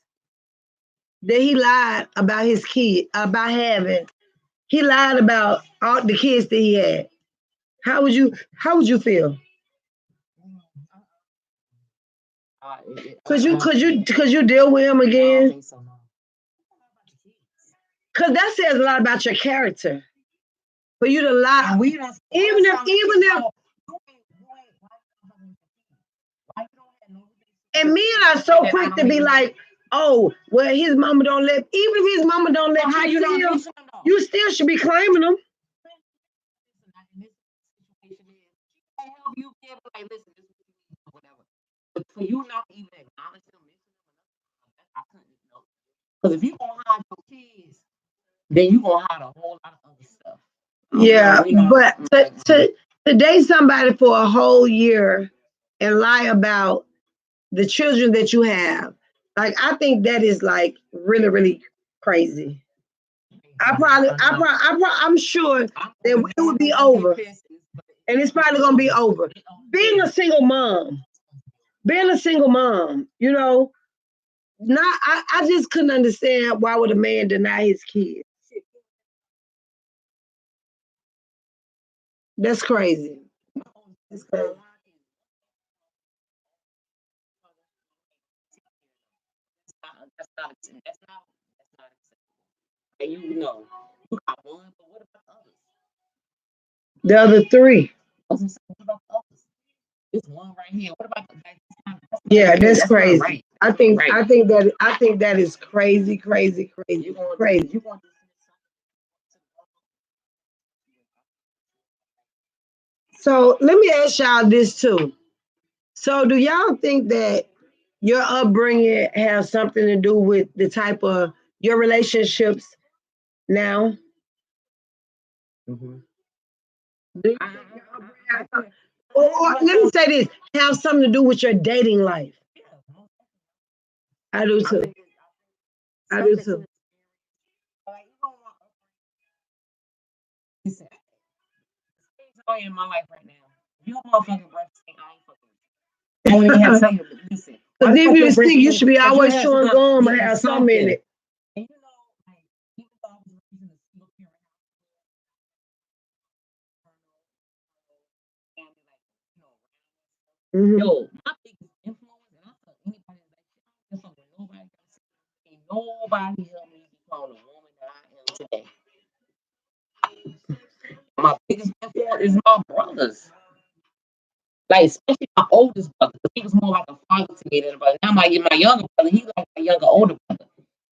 A: That he lied about his kid, about having. He lied about all the kids that he had. How would you feel? Could you deal with him
B: I don't
A: again?
B: think so, no.
A: Cause that says a lot about your character. For you to lie,
B: And we don't
A: even if even if
B: why you don't have no
A: and men are so quick to be like, oh, well, his mama don't let. Even if his mama don't let
B: how you don't
A: you
B: listen
A: see him,
B: to them?
A: you still should be claiming them.
B: In this situation is she can help you be able to like listen, this is what you need or whatever. But for you not to even acknowledge them, mention them, I couldn't know. Because if you gonna hide your kids, then you gonna hide a whole lot of other stuff.
A: Yeah,
B: You know,
A: but to date somebody for a whole year and lie about the children that you have, like I think that is like really, really crazy. I'm sure that it would be over, and it's probably gonna be over. Being a single mom, being a single mom, not I just couldn't understand why would a man deny his kid. That's crazy. That's crazy.
B: that's not acceptable. And you got one, but what about the others?
A: The other three.
B: What about the others? This one right here. What about the
A: Yeah,
B: fair.
A: that's
B: That's not
A: crazy.
B: right.
A: I think I think that I think that is crazy, crazy, crazy, crazy.
B: You want
A: So let me ask y'all this too. So do y'all think that your upbringing has something to do with the type of your relationships now?
B: mm-hmm.
A: Do you think your upbringing has something, or let me say this, have something to do with your dating life? I do
B: I
A: too.
B: think
A: I do
B: something
A: too.
B: like you don't want listen, things are in my life right now. You motherfucking breath stink, I ain't fucking with you. I don't even have to tell you, but listen. Why
A: Because
B: the
A: if
B: fuck
A: you
B: your breath
A: stink, you
B: stink?
A: should be
B: Because you
A: always
B: had
A: chewing gum or
B: eating
A: have something in
B: something.
A: it.
B: And
A: Mm-hmm.
B: Yo, my biggest influence, and I tell anybody that I don't fuck with nobody else. Ain't nobody helped me become the woman that I am today. My biggest influence is my brothers. Like especially my oldest brother, because he was more like a father to me than a brother. Now my younger brother, he's like my younger older brother.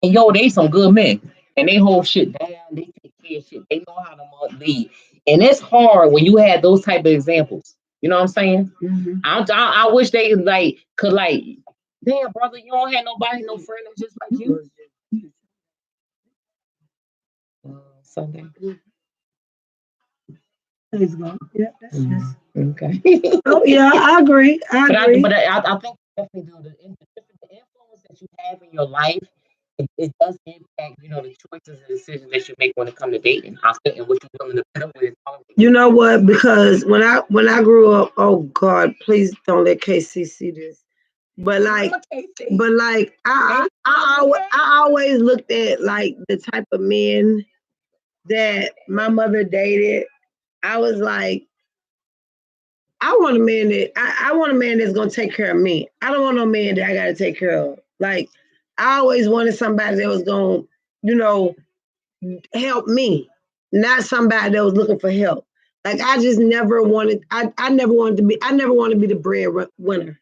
B: And yo, they some good men. And they hold shit down, they take care of shit, they know how to lead. And it's hard when you have those type of examples. You know what I'm saying?
A: Mm-hmm.
B: I wish they like could like, damn brother, you don't have nobody, no friend that's just like you. Sunday.
A: Praise God. Yeah, that's
B: Okay.
A: oh yeah, I agree. I
B: But
A: agree.
B: I think definitely do the influence that you have in your life. It does impact, the choices and decisions that you make when it comes to dating. I think, and what you're willing to put up with.
A: You know what? Because when I grew up, oh God, please don't let KC see this. But like, I always looked at like the type of men that my mother dated. I was like, I want a man that's gonna take care of me. I don't want no man that I gotta take care of. Like I always wanted somebody that was gonna, you know, help me, not somebody that was looking for help. Like I just never wanted. I never wanted to be. I never wanted to be the breadwinner.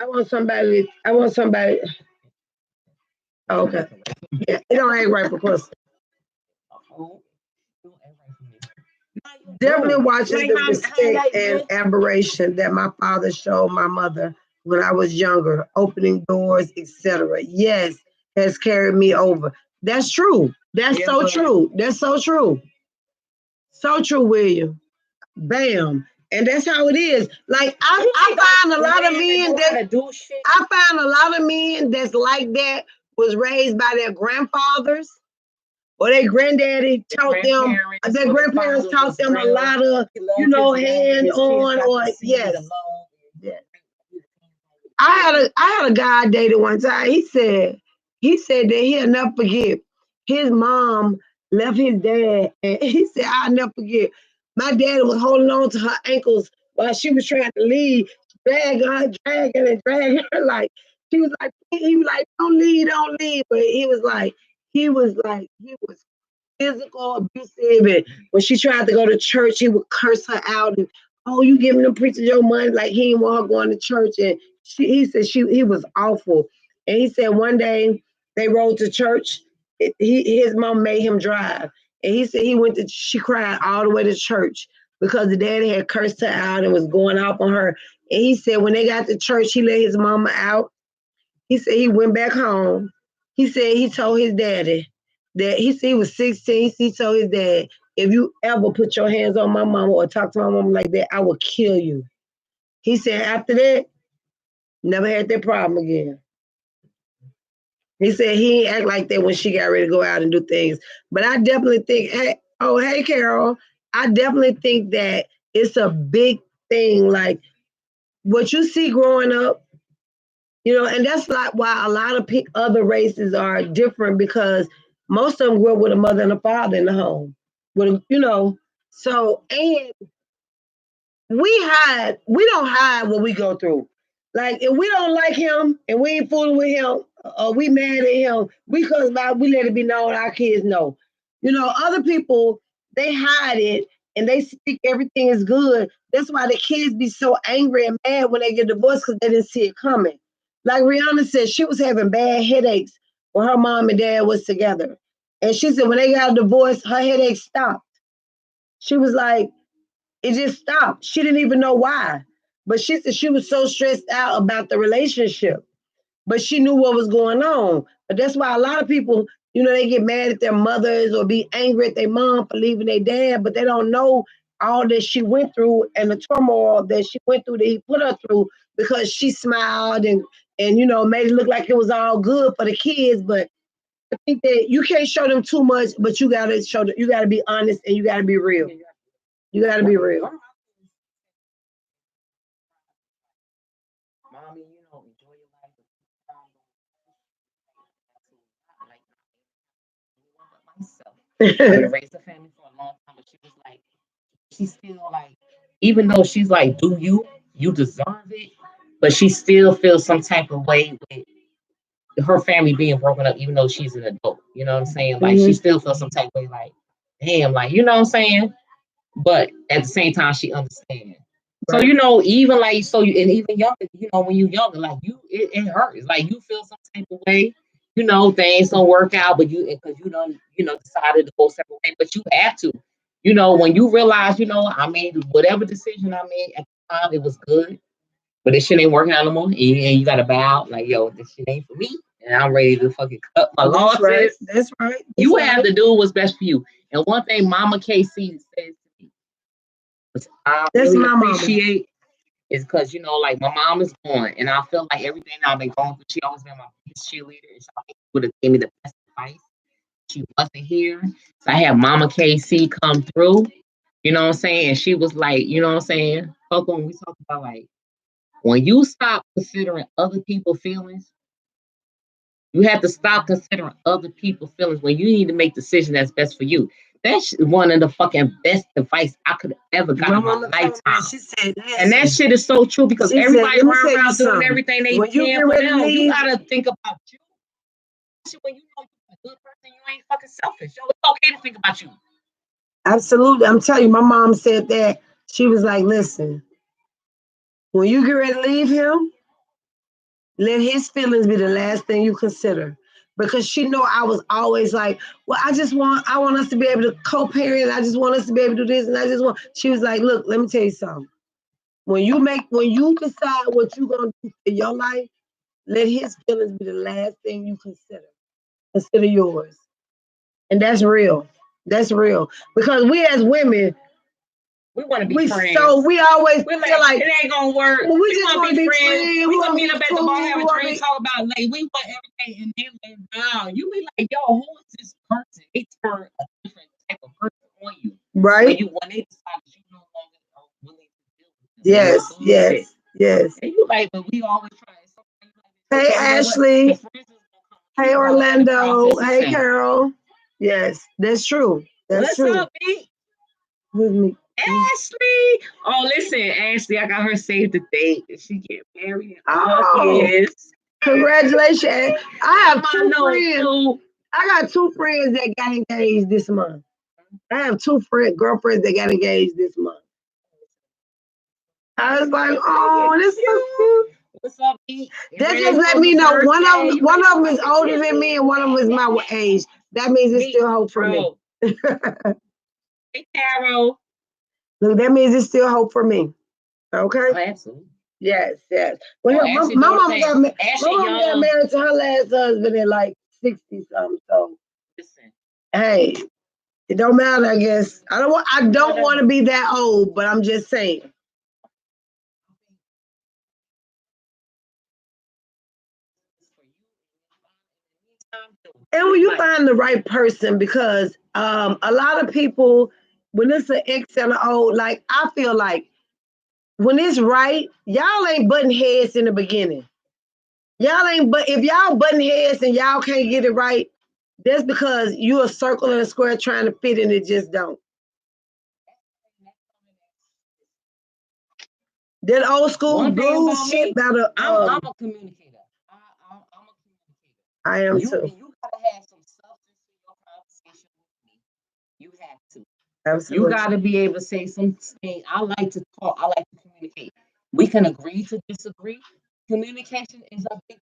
A: I want somebody. I want somebody. Oh, okay. Yeah, it don't act right for close. Definitely watching the respect and admiration that my father showed my mother when I was younger, opening doors, etc. Yes, has carried me over. That's true. That's so true. That's so true. So true, William. Bam. And that's how it is. Like I find a lot of men that I find a lot of men that's like that was raised by their grandfathers or their granddaddy taught them, their grandparents taught them a lot of, hand on or yes. Yes. I had a guy I dated one time. He said that he'll never forget. His mom left his dad, and he said I'll never forget. My dad was holding on to her ankles while she was trying to leave, dragging and dragging her like she was like he was like don't leave. But he was physical abusive, and when she tried to go to church, he would curse her out and oh, you giving them preachers your money like he didn't want her going to church, and he said he was awful, and he said one day they rode to church, his mom made him drive, and he said she cried all the way to church because the daddy had cursed her out and was going off on her, and he said when they got to church, he let his mama out. He said he went back home. He said he told his daddy that he said he was 16. He told his dad, if you ever put your hands on my mama or talk to my mama like that, I will kill you. He said after that, never had that problem again. He said he ain't act like that when she got ready to go out and do things. But I definitely think, hey, Carol, I definitely think that it's a big thing. Like what you see growing up, and that's like why a lot of other races are different because most of them grew up with a mother and a father in the home. So and we don't hide what we go through. Like if we don't like him and we ain't fooling with him or we mad at him, we let it be known our kids know. Other people they hide it and they speak everything is good. That's why the kids be so angry and mad when they get divorced because they didn't see it coming. Like Rihanna said, she was having bad headaches when her mom and dad was together. And she said when they got divorced, her headaches stopped. She was like, it just stopped. She didn't even know why. But she said she was so stressed out about the relationship. But she knew what was going on. But that's why a lot of people, they get mad at their mothers or be angry at their mom for leaving their dad, but they don't know all that she went through and the turmoil that she went through that he put her through because she smiled and made it look like it was all good for the kids. But I think that you can't show them too much, but you gotta be honest and you gotta be real. You gotta be real.
B: Mommy, enjoy your life. Like anyone but myself. I raised a family for a long time, but she was like, she's still like, even though she's like, do you deserve it? But she still feels some type of way with her family being broken up, even though she's an adult. You know what I'm saying? Like she still feels some type of way, like, damn, like you know what I'm saying? But at the same time, she understands. So
A: Right.
B: even like and even younger, when you younger, like it hurts. Like you feel some type of way. Things don't work out, but because you don't, decided to go separate ways, but you have to. When you realize, I made whatever decision I made at the time, it was good, but this shit ain't working out no more. And you gotta bow, like, yo, this shit ain't for me. And I'm ready to fucking cut my
A: That's
B: losses.
A: right. That's right.
B: You have to do what's best for you. And one thing Mama KC says to me, which I
A: That's
B: really
A: my mama.
B: appreciate, is because, like my mom is gone. And I feel like everything I've been going through, she always been my biggest cheerleader. And she would have gave me the best advice. She wasn't here. So I had Mama KC come through. You know what I'm saying? And she was like, you know what I'm saying? Coco, when we talk about like, when you stop considering other people's feelings, you have to stop considering other people's feelings when you need to make decisions that's best for you. That's one of the fucking best advice I could ever got in my lifetime.
A: She said,
B: and that shit is so true because everybody running around doing everything they can for them. You gotta think about you. When you know you're a good person, you ain't fucking selfish. Yo, it's okay to think about you.
A: Absolutely. I'm telling you, my mom said that. She was like, listen, when you get ready to leave him, let his feelings be the last thing you consider. Because she know I was always like, well, I want us to be able to co-parent. I just want us to be able to do this. And she was like, look, let me tell you something. When you decide what you're going to do in your life, let his feelings be the last thing you consider. Consider yours. And that's real. That's real. Because we as women,
B: we want to be friends.
A: So we always feel like
B: it ain't gonna work.
A: Well, we just want to be friends.
B: We gonna meet up at the bar, have a drink, talk about like we want everything, and then down. You be like, yo, who is this person? They turn a different type of person on you,
A: right?
B: When they decide that you no longer are willing to deal with
A: this. Yes.
B: And you like, but we always try.
A: Hey, Ashley. Hey, Orlando. Hey, Carol. Yes, that's true. That's true.
B: What's up, B?
A: With me.
B: Ashley. Oh, listen, Ashley, I got her saved the date. She get married in August.
A: Congratulations. I have two friends. I got two friends that got engaged this month. I have two girlfriends that got engaged this month. I was like, oh, this is so cute. What's up, Pete? That just let me know one of them is older than me and one of them is my age. That means it's still hope for me. Hey, Carol. Look, that means it's still hope for me. Okay. Oh, absolutely. Yes. Well, my mom got married to her last husband at like 60 something. So, listen. Hey, it don't matter. I guess I don't want to be that old, but I'm just saying. And when you find the right person, because a lot of people, when it's an ex and an old, like I feel like when it's right, y'all ain't butting heads in the beginning. Y'all ain't, but if y'all butting heads and y'all can't get it right, that's because you a circle and a square trying to fit and it just don't. That old school blues shit better. I'm a communicator. I am too. You gotta have some substance in your conversation with me. You have to. Absolutely. You gotta be able to say something. I like to talk. I like to communicate. We can agree to disagree. Communication is a big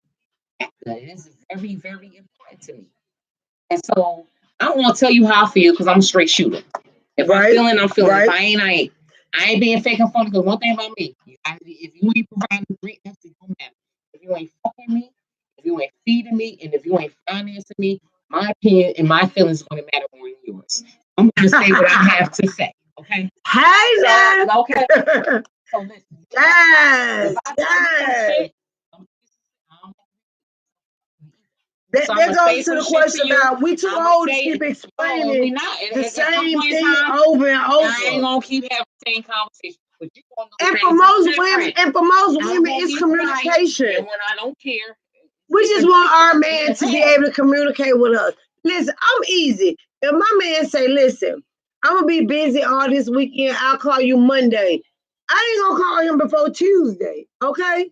A: factor. It is very, very important to me. And so I don't want to tell you how I feel because I'm a straight shooter. If I'm feeling, I'm feeling. If I ain't. I ain't being fake and funny because one thing about me, if you ain't providing great, that's it don't matter. If you ain't fucking me, if you ain't feeding me, and if you ain't financing me, my opinion and my feelings are going to matter more than yours. I'm going to say what I have to say. Okay. Hey, so, okay. So listen. Yes. That goes to the question about we too old to keep explaining the same thing over and over. I ain't gonna keep having the same conversation. And for most women, it's communication. And when I don't care, we just want our man to be able to communicate with us. Listen, I'm easy. If my man say, "Listen, I'm gonna be busy all this weekend. I'll call you Monday." I ain't gonna call him before Tuesday, okay?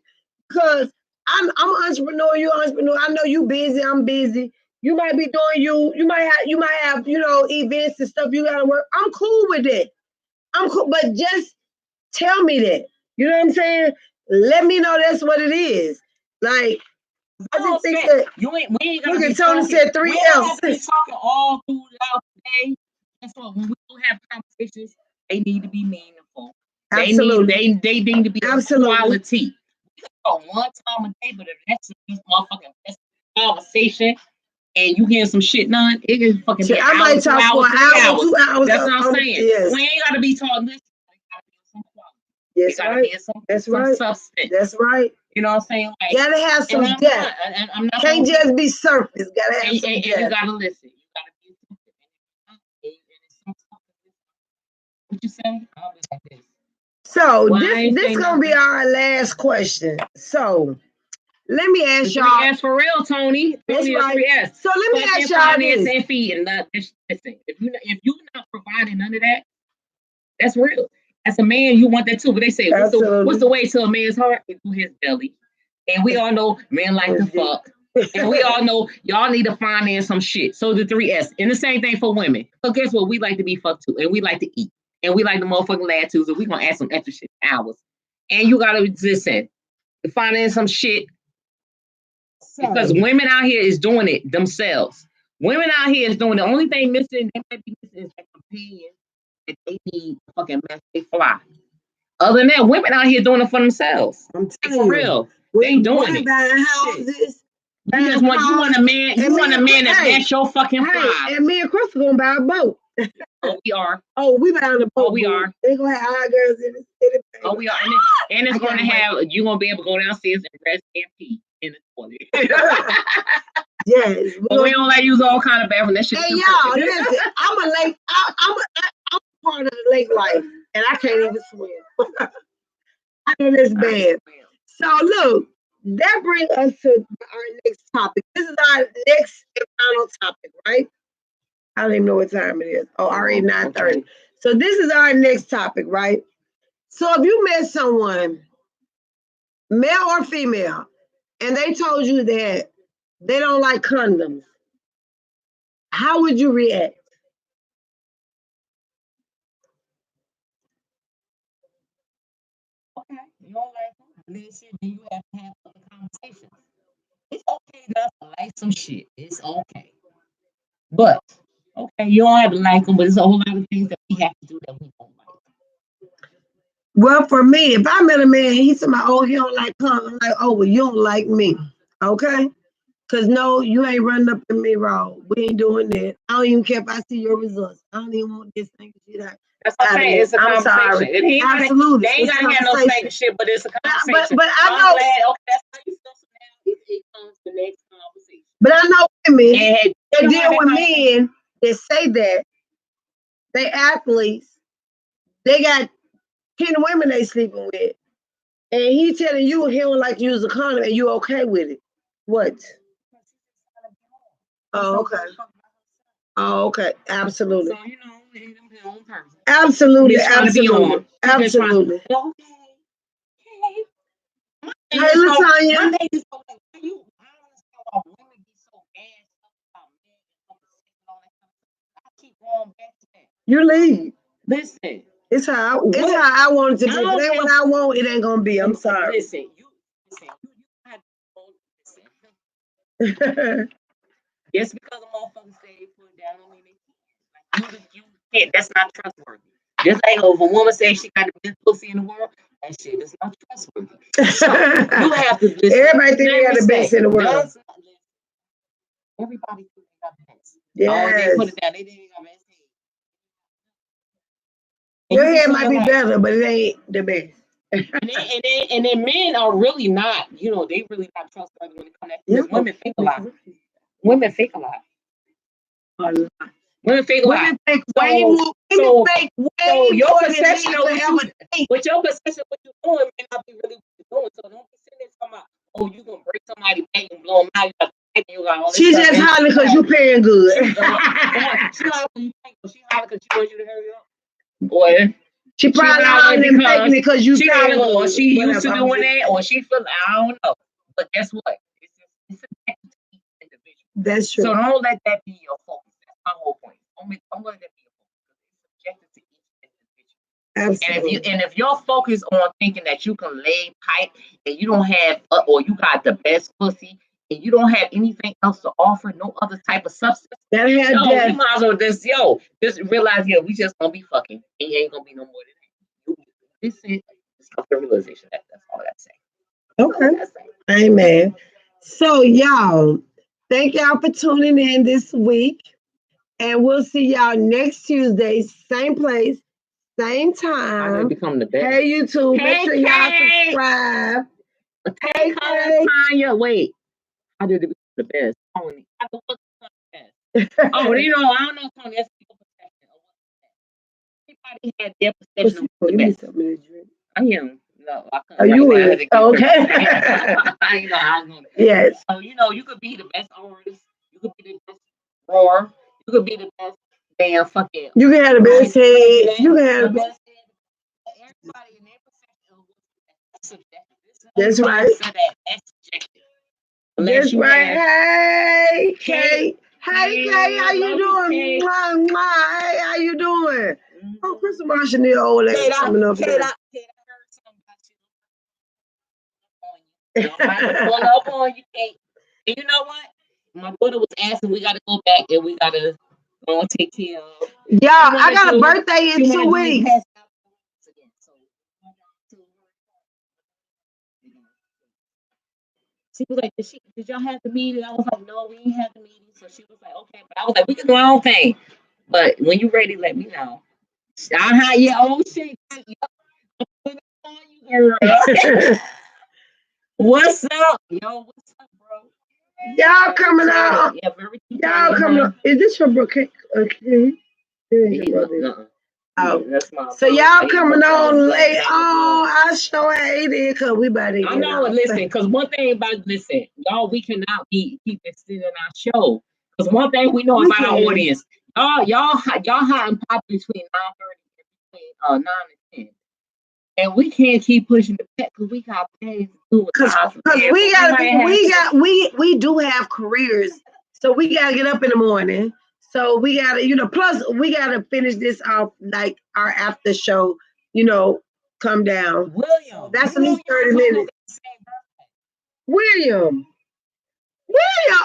A: Because I'm an entrepreneur, you're an entrepreneur. I know you busy, I'm busy. You might be doing you might have events and stuff you gotta work. I'm cool with it. I'm cool, but just tell me that. You know what I'm saying? Let me know that's what it is. Like I just think that
B: we ain't
A: look
B: gotta be
A: at Tony
B: talking.
A: said
B: We
A: three
B: don't have
A: L's.
B: to be talking all throughout the day. Guess what? When we do have conversations, they need to be meaningful.
A: Absolutely.
B: They need to be of
A: Absolutely.
B: quality. We can talk one time a day, but if that's this motherfucking best conversation and you hear some shit done, it can fucking be an
A: I
B: hour,
A: might
B: two
A: talk for
B: hours,
A: an
B: 3 hours.
A: hour, 2 hours.
B: That's what I'm saying.
A: Yes.
B: We ain't gotta be talking this. We gotta be some quality.
A: That's
B: gotta
A: right.
B: be some
A: That's right.
B: substance.
A: That's right.
B: You know what I'm saying? Like,
A: Gotta have some
B: and
A: depth.
B: I'm not
A: Can't
B: gonna
A: just be surface. Gotta have some
B: and
A: depth.
B: you gotta listen. You gotta be what you say? I'll be like this.
A: So
B: Well, I ain't
A: this
B: saying
A: gonna be
B: nothing.
A: our last question. So let me
B: The
A: ask
B: three
A: y'all.
B: S for real, Tony.
A: That's
B: Tony, the
A: right.
B: 3S.
A: So let me
B: Fucking
A: ask y'all
B: finance
A: this.
B: and feeding. Listen, if you're not providing none of that, that's real. As a man, you want that too. But they say, what's
A: Absolutely.
B: the way to a man's heart? It's through his belly. And we all know men like to fuck. And we all know y'all need to finance some shit. So the 3S. And the same thing for women. So guess what? We like to be fucked too. And we like to eat. And we like the motherfucking lad too. So we gonna add some extra shit hours. And you gotta listen to finance some shit because women out here is doing it themselves. Women out here is doing the only thing missing, they might be missing is that companion that they need to fucking mess they fly. Other than that, women out here doing it for themselves.
A: I'm
B: Like,
A: telling
B: for
A: you.
B: real. They doing it.
A: Buying houses.
B: You just want a man, you want a man that match your fucking fly.
A: And me and Krystal gonna buy a boat.
B: Oh, we are.
A: Oh, we buying a boat.
B: Oh, we are.
A: They gonna have our girls in the city.
B: Oh, we are. And it's gonna have you're gonna be able to go downstairs and rest and pee in the toilet.
A: Yes.
B: But we don't like use all kind of bathroom. That shit.
A: Hey y'all, listen, I'm a lake. I'm part of the lake life, and I can't even swim. I know that's bad. So look, that brings us to our next topic. This is our next and final topic, right? I don't even know what time it is. Oh, already 9:30. So this is our next topic, right? So if you met someone, male or female, and they told you that they don't like condoms, how would you react?
B: Okay, you don't like them. Listen, then you have to have other conversations. It's okay not to like some shit. It's okay. But okay, you don't have to like them, but there's a whole lot of things that we have to do that we don't like.
A: Well, for me, if I met a man, he said, "Oh, he don't like condoms," I'm like, "Oh, well, you don't like me, okay? Because no, you ain't running up in me wrong. We ain't doing that. I don't even care if I see your results. I don't even want this thing shit out.
B: That's what I'm saying. It's a
A: I'm
B: conversation.
A: sorry. Absolutely.
B: They ain't gotta have no spanking shit, but it's a conversation.
A: But I
B: I'm
A: know.
B: glad. Okay, that's how you feel. So now it comes to the next conversation.
A: But I know women
B: And
A: that deal with men that say that they athletes. They got 10 women they sleeping with, and he telling you he don't like to use a condom, and you okay with it? What? Oh, okay. Oh, okay. Absolutely.
B: So you know, his own person.
A: Absolutely.
B: He's trying to be on.
A: Absolutely.
B: Okay.
A: Hey, Latanya.
B: My thing is so like, I don't understand why women be so gassed up about men and all that kind of stuff. I keep going back to that.
A: You leave.
B: Listen.
A: It's how I want it to be. If it ain't what I want, it ain't gonna be. I'm sorry.
B: Listen, you have to just because a motherfucker say they put it down on me, you can't. That's not trustworthy. Just like if a woman says she got the best pussy in the world, that shit is not trustworthy. So you have to listen.
A: Everybody think they got the best in the world.
B: Everybody think they got the best.
A: Yes.
B: Oh, they put it down. They didn't got the best.
A: Your head might be better, but it ain't the best.
B: and then men are really not, they really not trustworthy when it comes to that. Because women think a lot. Women think a lot. Women fake a lot.
A: Women fake way more. Women fake way
B: your
A: more
B: perception
A: than
B: of
A: men ever think.
B: but your perception of what you're doing may not be really what you're doing. So don't be sitting there talking about, oh, you gonna break somebody's back and blow them out. You got all this
A: She
B: stuff,
A: just hollering because you paying good.
B: She hollering because she wants you to hurry up. Boy,
A: She
B: She
A: probably
B: allowing
A: all
B: it
A: them taking
B: because
A: it because you
B: she
A: feel
B: don't, or
A: good.
B: she used to
A: Whatever.
B: doing that, or she feel I don't know. But guess what? It's subjective to each individual.
A: That's
B: So
A: true.
B: don't let that be your focus. That's my whole point. Don't let that be your focus. It's subjective to each individual.
A: Absolutely.
B: And if you're focused on thinking that you can lay pipe and you don't have or you got the best pussy and you don't have anything else to offer, no other type of substance,
A: That had
B: yo,
A: that.
B: you might as well just realize, we just gonna be fucking. And you ain't gonna be no more than that. This is the realization. That's all I gotta say. That's all I
A: Okay.
B: gotta say.
A: Amen. So y'all, thank y'all for tuning in this week. And we'll see y'all next Tuesday, same place, same
B: I done
A: time.
B: become the best.
A: Hey YouTube, make
B: Hey,
A: sure y'all
B: Kate.
A: subscribe.
B: Hey,
A: Hey
B: Colin
A: Kay.
B: Tanya. Wait, I did become the best. Tony. I the fuck the best. Oh, you know, I don't know, Tony. That's people perception. Everybody had their perception of who's
A: Give
B: the
A: me
B: best.
A: something to drink.
B: I am. No, I
A: Oh,
B: couldn't
A: you
B: right now. I
A: is
B: had to get
A: okay.
B: you know how I'm gonna.
A: Yes.
B: So you could be the best artist. You could be the best roar. You could be the best damn fucking.
A: You can have the best head. You can
B: The
A: have the
B: best. Everybody in their perception of what's subjective. This is
A: That's
B: whole
A: right.
B: concept that's subjective. Unless
A: That's
B: you
A: right.
B: have
A: Hey,
B: Kate.
A: Kate. Hey, Kate. How you
B: Love you,
A: doing?
B: Kate.
A: Mwah, mwah. Hey, how you doing? Oh, Crystal Marshall, the old lady
B: Kate,
A: coming up
B: Kate,
A: there.
B: I heard something about you. I'm about to pull up on you, Kate. And you know what? My daughter was asking, we gotta go back and we gotta go and take care of.
A: Yeah, I got a birthday in 2 weeks.
B: She was like, did y'all have the meeting? I was like, no, we didn't have the meeting. So she was like, okay. But I was like, we can do our own thing. But when you're ready, let me know. Yeah, oh shit. Girl. What's up? Yo, what's up, bro?
A: Y'all coming out.
B: Yeah, very
A: Y'all coming up. Is this your brother? Okay. Oh,
B: that's my
A: so y'all
B: He
A: coming
B: no
A: on
B: problem.
A: late?
B: Black
A: Oh, I sure hate it because we about to
B: I
A: get
B: know.
A: out.
B: Listen, because one thing about y'all, we cannot keep extending our show. Because one thing we know
A: We
B: about our
A: can.
B: audience, y'all hot and pop between 9:30 and between 9 and 10, and we can't keep pushing the pet because we got things to do with the
A: Cause
B: hospital.
A: we gotta we do have careers, so we gotta get up in the morning. So we gotta, plus we gotta finish this off like our after show, come down.
B: William,
A: That's at least 30 minutes. William. William,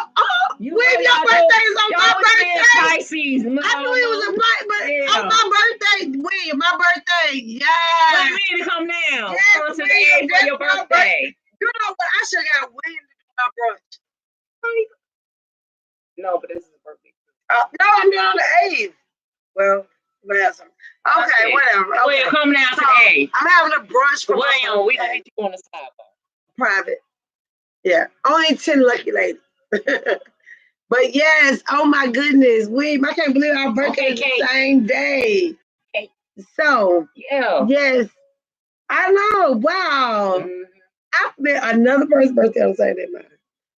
A: William, your birthday is on my birthday.
B: Pisces. No,
A: I knew it was a black, but on my birthday, William, my birthday. Yeah.
B: Wait, we need to come down.
A: Yes,
B: Come to the
A: William,
B: A for
A: that's
B: your
A: my
B: birthday.
A: You know what? I should have got William to do my brunch.
B: No, but this is a birthday.
A: No, I'm doing on the 8th. Well, last one. Okay, whatever. Okay.
B: William, come down to the A.
A: I'm having a brunch for
B: William, we gonna hit you on the sidebar.
A: Private. Yeah. Only 10 lucky ladies. But yes, oh my goodness. I can't believe our birthday is the same day.
B: Okay.
A: So,
B: yeah.
A: Yes. I know. Wow. I met another person's birthday on the same day.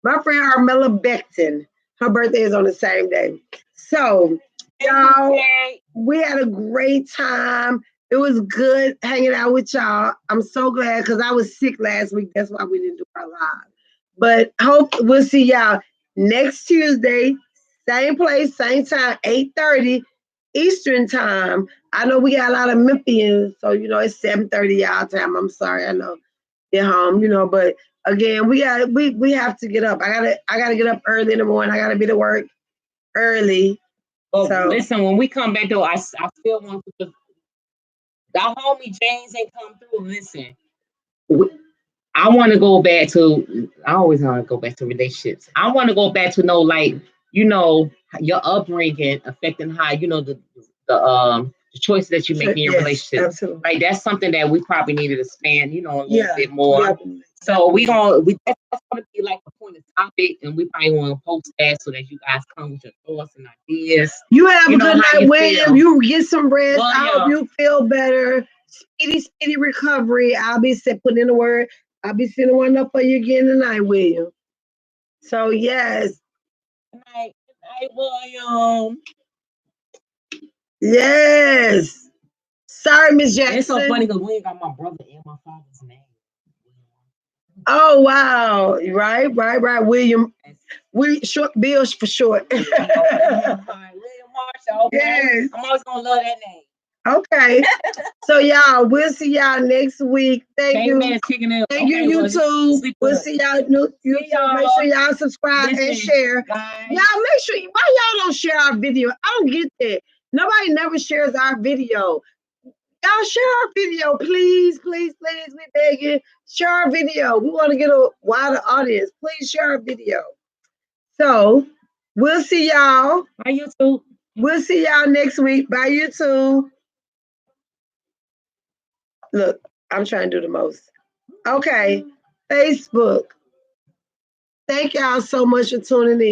A: My friend Armella Beckton, her birthday is on the same day. So, y'all, we had a great time. It was good hanging out with y'all. I'm so glad because I was sick last week. That's why we didn't do our live. But hope we'll see y'all next Tuesday, same place, same time, 8:30 Eastern time. I know we got a lot of Memphians, so it's 7:30 y'all time. I'm sorry, I know get home, but again, we have to get up. I gotta get up early in the morning. I gotta be to work early.
B: But listen, when we come back though, I still want to. Our homie James ain't come through. Listen, I want to go back to. I always want to go back to relationships. I want to go back to your upbringing affecting how the choices that you make in your relationship.
A: Absolutely.
B: Like that's something that we probably need to expand, a little bit more. Yeah. So that's gonna be like a point of topic, and we probably want to post that so that you guys come with your thoughts and ideas.
A: You have a good night, William. You get some rest. I hope you feel better. Speedy recovery. I'll be putting in the word. I'll be sending one up for you again tonight, William. So yes.
B: Good night, William.
A: Yes. Sorry, Miss
B: It's so funny
A: Jackson.
B: because we ain't got my brother and my father's name.
A: Oh wow! Right. William,
B: That's
A: we short Bills for short.
B: yeah, you know, William Marshall. Okay,
A: Yes.
B: I'm always gonna love that name.
A: Okay. So y'all, we'll see y'all next week. Thank you.
B: Caveman's kicking in.
A: Thank you,
B: Okay, well,
A: YouTube.
B: sleep
A: We'll
B: with us.
A: see y'all new
B: See
A: YouTube. Make
B: y'all.
A: sure y'all subscribe and
B: Listen,
A: share.
B: guys.
A: Y'all make sure why y'all don't share our video. I don't get that. Nobody never shares our video. Y'all share our video, please. We beg you. Share our video. We want to get a wider audience. Please share our video. So we'll see y'all.
B: Bye, YouTube.
A: We'll see y'all next week. Bye, YouTube. Look, I'm trying to do the most. Okay, Facebook. Thank y'all so much for tuning in.